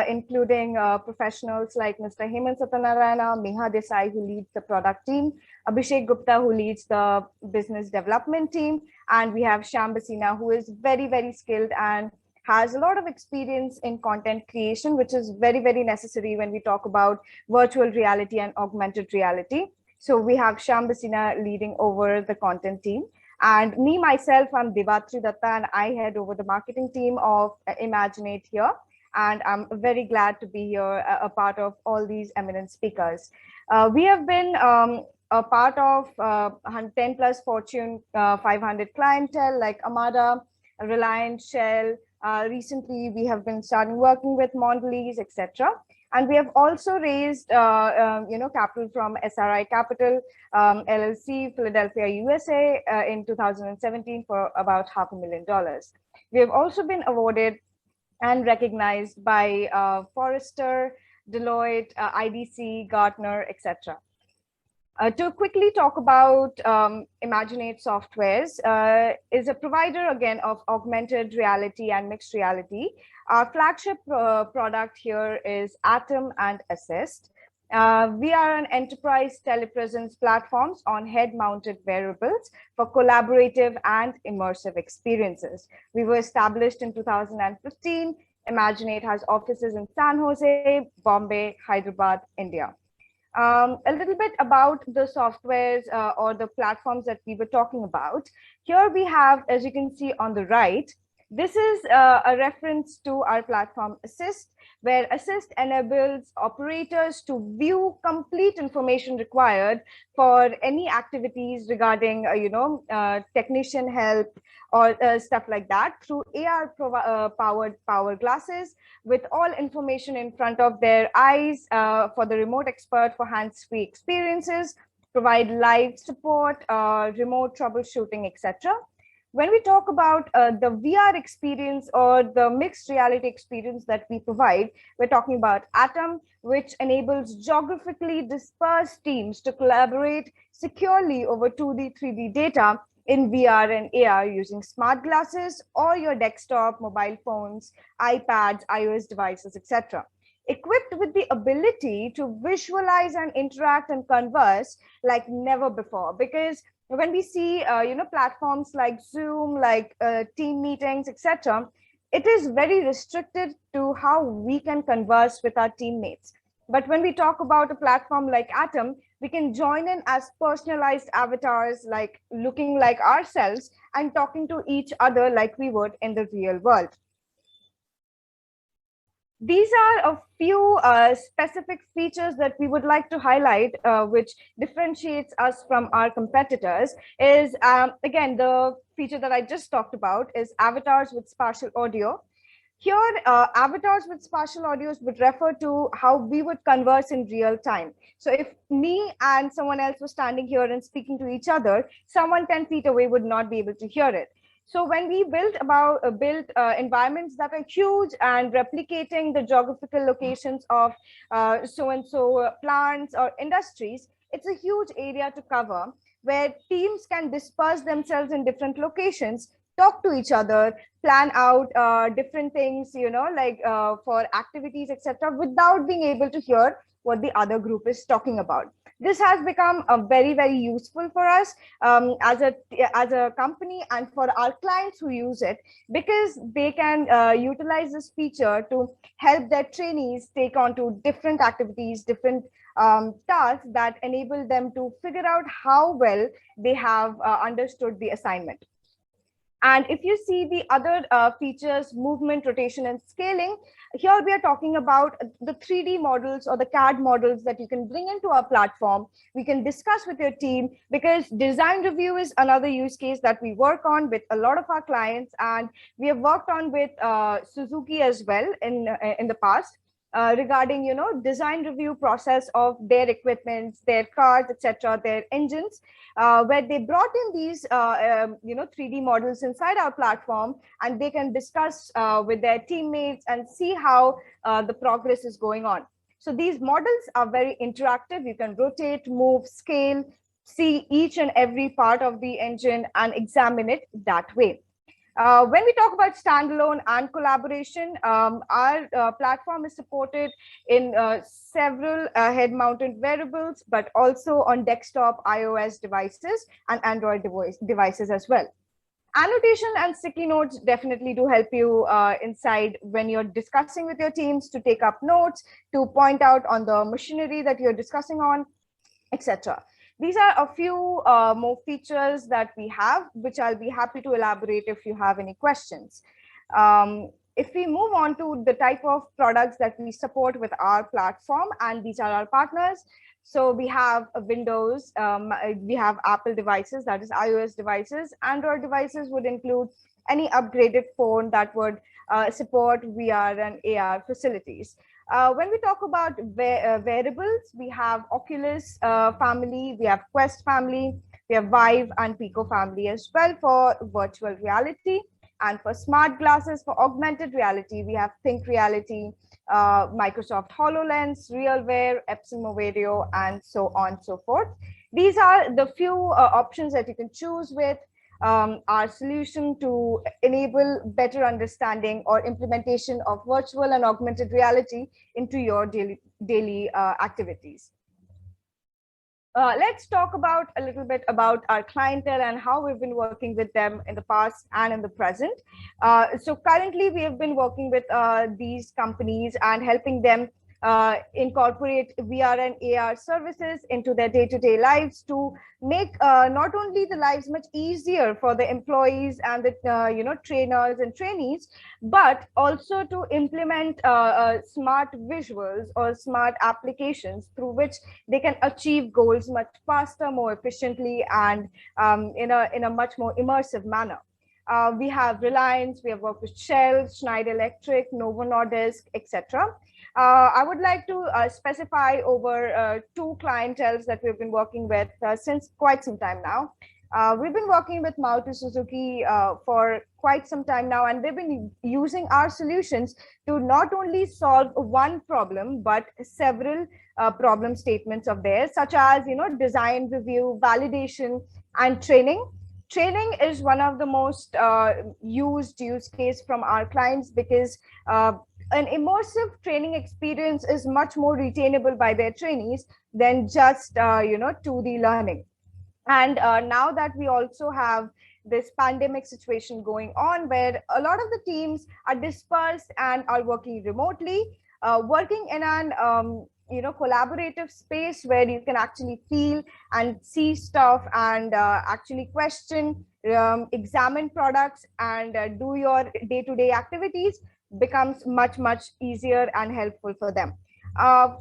S11: including professionals like Mr. Hemant Satyanarayana, Meha Desai, who leads the product team, Abhishek Gupta, who leads the business development team, and we have Shyam Basina, who is very, very skilled and has a lot of experience in content creation, which is very, very necessary when we talk about virtual reality and augmented reality. So we have Shyam Basina leading over the content team. And me, myself, I'm Devatri Datta, and I head over the marketing team of Imaginate here. And I'm very glad to be here, a part of all these eminent speakers. We have been a part of 10 plus Fortune 500 clientele like Amada, Reliance, Shell. Recently, we have been starting working with Mondelez, etc. And we have also raised, capital from SRI Capital, LLC, Philadelphia, USA, in 2017 for about $500,000. We have also been awarded and recognized by Forrester, Deloitte, IDC, Gartner, etc. To quickly talk about Imaginate Softwares, is a provider again of augmented reality and mixed reality. Our flagship product here is Atom and Assist. We are an enterprise telepresence platforms on head-mounted wearables for collaborative and immersive experiences. We were established in 2015. Imaginate has offices in San Jose, Bombay, Hyderabad, India. A little bit about the softwares or the platforms that we were talking about. Here we have, as you can see on the right, this is a reference to our platform Assist, where Assist enables operators to view complete information required for any activities regarding, technician help or stuff like that through AR powered glasses with all information in front of their eyes for the remote expert for hands-free experiences, provide live support, remote troubleshooting, etc. When we talk about the VR experience or the mixed reality experience that we provide, we're talking about Atom, which enables geographically dispersed teams to collaborate securely over 2D, 3D data in VR and AR using smart glasses or your desktop, mobile phones, iPads, iOS devices, etc. Equipped with the ability to visualize and interact and converse like never before, because when we see platforms like Zoom, like team meetings, etc., it is very restricted to how we can converse with our teammates. But when we talk about a platform like Atom, we can join in as personalized avatars, like looking like ourselves and talking to each other like we would in the real world. These are a few specific features that we would like to highlight, which differentiates us from our competitors. Is again, the feature that I just talked about is avatars with spatial audio. Here, avatars with spatial audios would refer to how we would converse in real time. So if me and someone else was standing here and speaking to each other, someone 10 feet away would not be able to hear it. So when we built environments that are huge and replicating the geographical locations of so-and-so plants or industries, it's a huge area to cover where teams can disperse themselves in different locations, talk to each other, plan out different things, for activities, etc., without being able to hear what the other group is talking about. This has become very, very useful for us as a company and for our clients who use it, because they can utilize this feature to help their trainees take on to different activities, different tasks that enable them to figure out how well they have understood the assignment. And if you see the other features, movement, rotation, and scaling, here we are talking about the 3D models or the CAD models that you can bring into our platform. We can discuss with your team, because design review is another use case that we work on with a lot of our clients. And we have worked on with Suzuki as well in the past. regarding, design review process of their equipment, their cars, etc., their engines, where they brought in these 3D models inside our platform, and they can discuss with their teammates and see how the progress is going on. So these models are very interactive. You can rotate, move, scale, see each and every part of the engine and examine it that way. When we talk about standalone and collaboration, our platform is supported in several head-mounted wearables, but also on desktop iOS devices and Android devices as well. Annotation and sticky notes definitely do help you inside when you're discussing with your teams, to take up notes, to point out on the machinery that you're discussing on, etc. These are a few more features that we have, which I'll be happy to elaborate if you have any questions. If we move on to the type of products that we support with our platform, and these are our partners. So we have Windows, we have Apple devices, that is iOS devices. Android devices would include any upgraded phone that would support VR and AR facilities. When we talk about wearables, we have Oculus family, we have Quest family, we have Vive and Pico family as well for virtual reality. And for smart glasses, for augmented reality, we have Think Reality, Microsoft HoloLens, RealWear, Epson Moverio, and so on and so forth. These are the few options that you can choose with our solution to enable better understanding or implementation of virtual and augmented reality into your daily activities. Let's talk about a little bit about our clientele and how we've been working with them in the past and in the present. So currently we have been working with these companies and helping them incorporate VR and AR services into their day-to-day lives to make not only the lives much easier for the employees and the trainers and trainees, but also to implement smart visuals or smart applications through which they can achieve goals much faster, more efficiently, and in a much more immersive manner. We have Reliance, we have worked with Shell, Schneider Electric, Novo Nordisk, etc. I would like to specify over two clienteles that we've been working with since quite some time now. We've been working with Maruti Suzuki for quite some time now, and they've been using our solutions to not only solve one problem, but several problem statements of theirs, such as design review, validation, and training. Training is one of the most used use case from our clients, because an immersive training experience is much more retainable by their trainees than just 2D learning. And now that we also have this pandemic situation going on, where a lot of the teams are dispersed and are working remotely, working in an collaborative space where you can actually feel and see stuff and actually question, examine products, and do your day-to-day activities becomes much easier and helpful for them.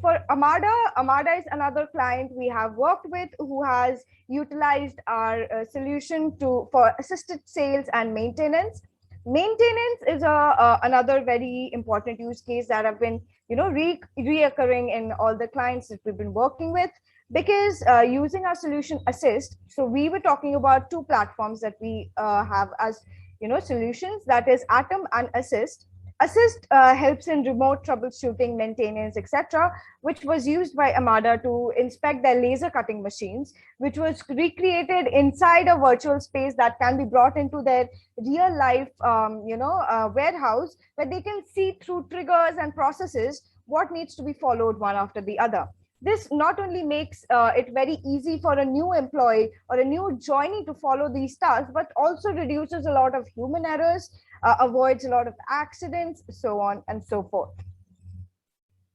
S11: For Amada is another client we have worked with who has utilized our solution for assisted sales and maintenance. Maintenance is another very important use case that have been reoccurring in all the clients that we've been working with, because using our solution Assist. So we were talking about two platforms that we have as solutions, that is Atom and Assist. Assist helps in remote troubleshooting, maintenance, etc., which was used by Amada to inspect their laser cutting machines, which was recreated inside a virtual space that can be brought into their real life warehouse, where they can see through triggers and processes what needs to be followed one after the other. This not only makes it very easy for a new employee or a new joinee to follow these tasks, but also reduces a lot of human errors, avoids a lot of accidents, so on and so forth.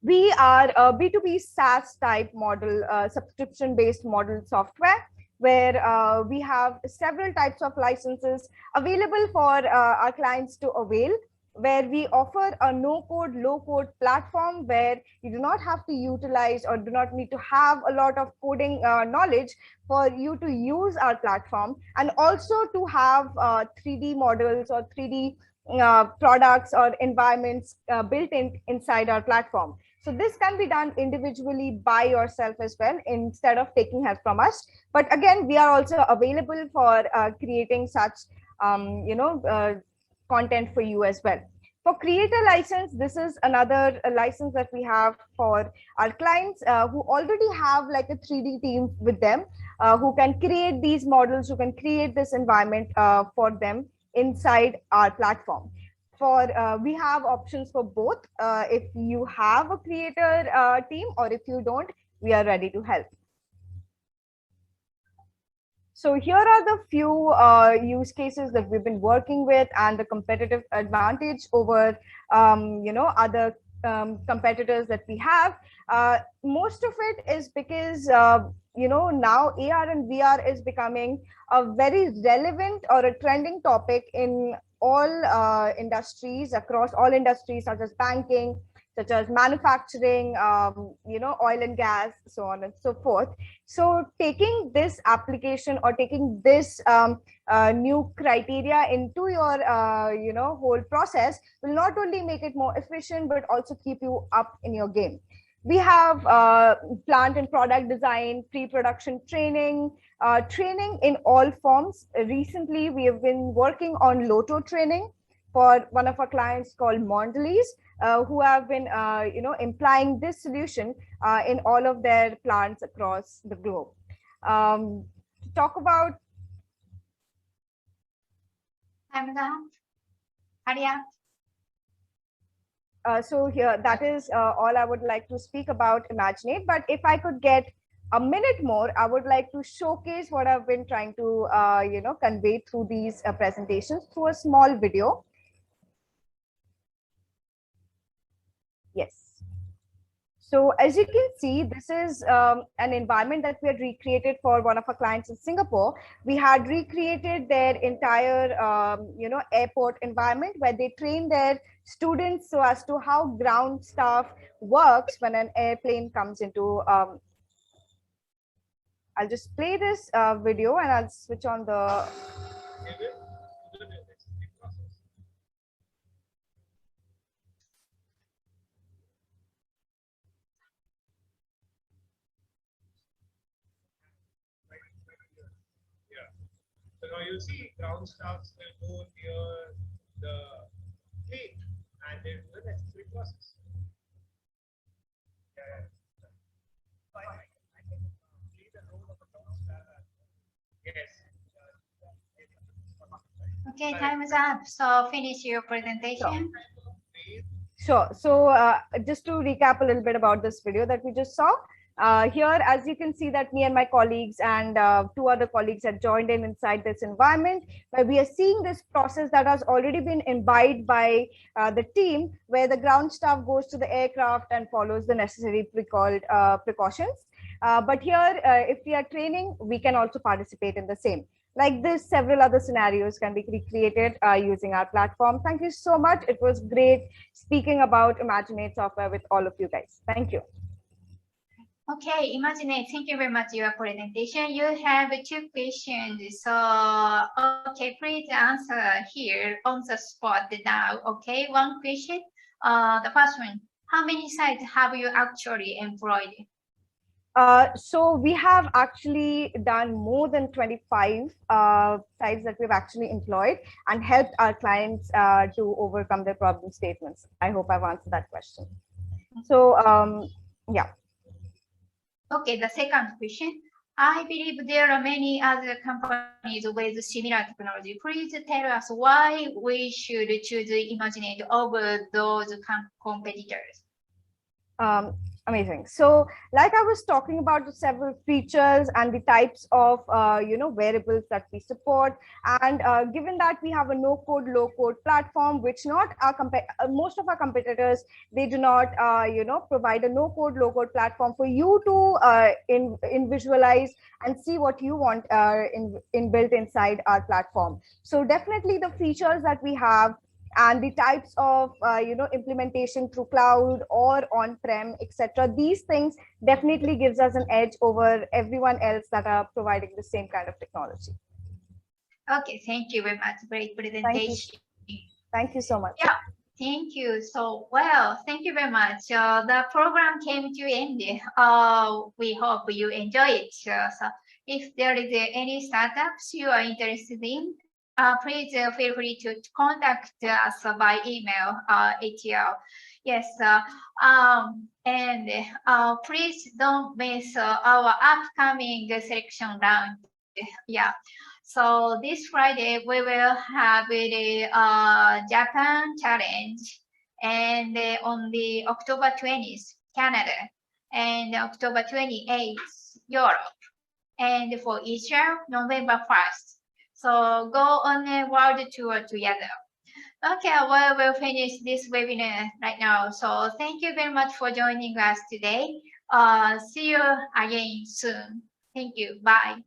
S11: We are a B2B SaaS type model, subscription-based model software, where we have several types of licenses available for our clients to avail. where we offer a no-code, low-code platform where you do not have to utilize or do not need to have a lot of coding knowledge for you to use our platform, and also to have 3D models or 3D products or environments built inside our platform. So this can be done individually by yourself as well, instead of taking help from us. But again, we are also available for creating such content for you as well. For creator license, this is another license that we have for our clients who already have like a 3D team with them, who can create these models, who can create this environment for them inside our platform. We have options for both. If you have a creator team, or if you don't, we are ready to help. So here are the few use cases that we've been working with, and the competitive advantage over other competitors that we have. Most of it is because now AR and VR is becoming a very relevant or a trending topic in all industries, across all industries, such as banking, such as manufacturing, oil and gas, so on and so forth. So taking this application or taking this new criteria into your whole process will not only make it more efficient, but also keep you up in your game. We have plant and product design, pre-production training, training in all forms. Recently, we have been working on Lotto training for one of our clients called Mondelez, who have been implying this solution in all of their plants across the globe. To talk about so here, that is all I would like to speak about Imaginate. But if I could get a minute more, I would like to showcase what I've been trying to convey through these presentations through a small video. Yes. So as you can see, this is an environment that we had recreated for one of our clients in Singapore. We had recreated their entire, airport environment, where they train their students so as to how ground staff works when an airplane comes into. I'll just play this video and I'll switch on the.
S12: So now you see ground staffs will go near the plane and they do the necessary process. Yes.
S1: Okay, time is up. So finish your presentation.
S11: Sure. So just to recap a little bit about this video that we just saw. Here, as you can see, that me and my colleagues and 2 other colleagues had joined in inside this environment, where we are seeing this process that has already been imbibed by the team, where the ground staff goes to the aircraft and follows the necessary precautions. But here, if we are training, we can also participate in the same. Like this, several other scenarios can be recreated using our platform. Thank you so much. It was great speaking about Imaginate software with all of you guys. Thank you.
S1: Okay, Imaginate, thank you very much for your presentation. You have 2 questions. So, okay, please answer here on the spot now. Okay, 1 question. The first one, how many sites have you actually employed?
S11: So we have actually done more than 25 sites that we've actually employed and helped our clients to overcome their problem statements. I hope I've answered that question. So, yeah.
S1: Okay, the second question. I believe there are many other companies with similar technology. Please tell us why we should choose Imaginate over those competitors.
S11: Amazing. So like I was talking about the several features and the types of variables that we support, and given that we have a no code low code platform, which not our most of our competitors, they do not provide a no code low code platform for you to in visualize and see what you want in built inside our platform. So definitely the features that we have and the types of implementation through cloud or on-prem, etc. These things definitely gives us an edge over everyone else that are providing the same kind of technology.
S1: Okay, thank you very much. Great presentation.
S11: Thank you so much.
S1: Yeah, thank you. So, well, thank you very much. The program came to end. We hope you enjoy it. So if there is any startups you are interested in, please feel free to contact us by email, ATL. Yes, and please don't miss our upcoming selection round. Yeah. So this Friday we will have the Japan challenge, and on the October 20th, Canada, and October 28th, Europe, and for Israel, November 1st. So go on a world tour together. Okay, well, we'll finish this webinar right now. So thank you very much for joining us today. See you again soon. Thank you. Bye.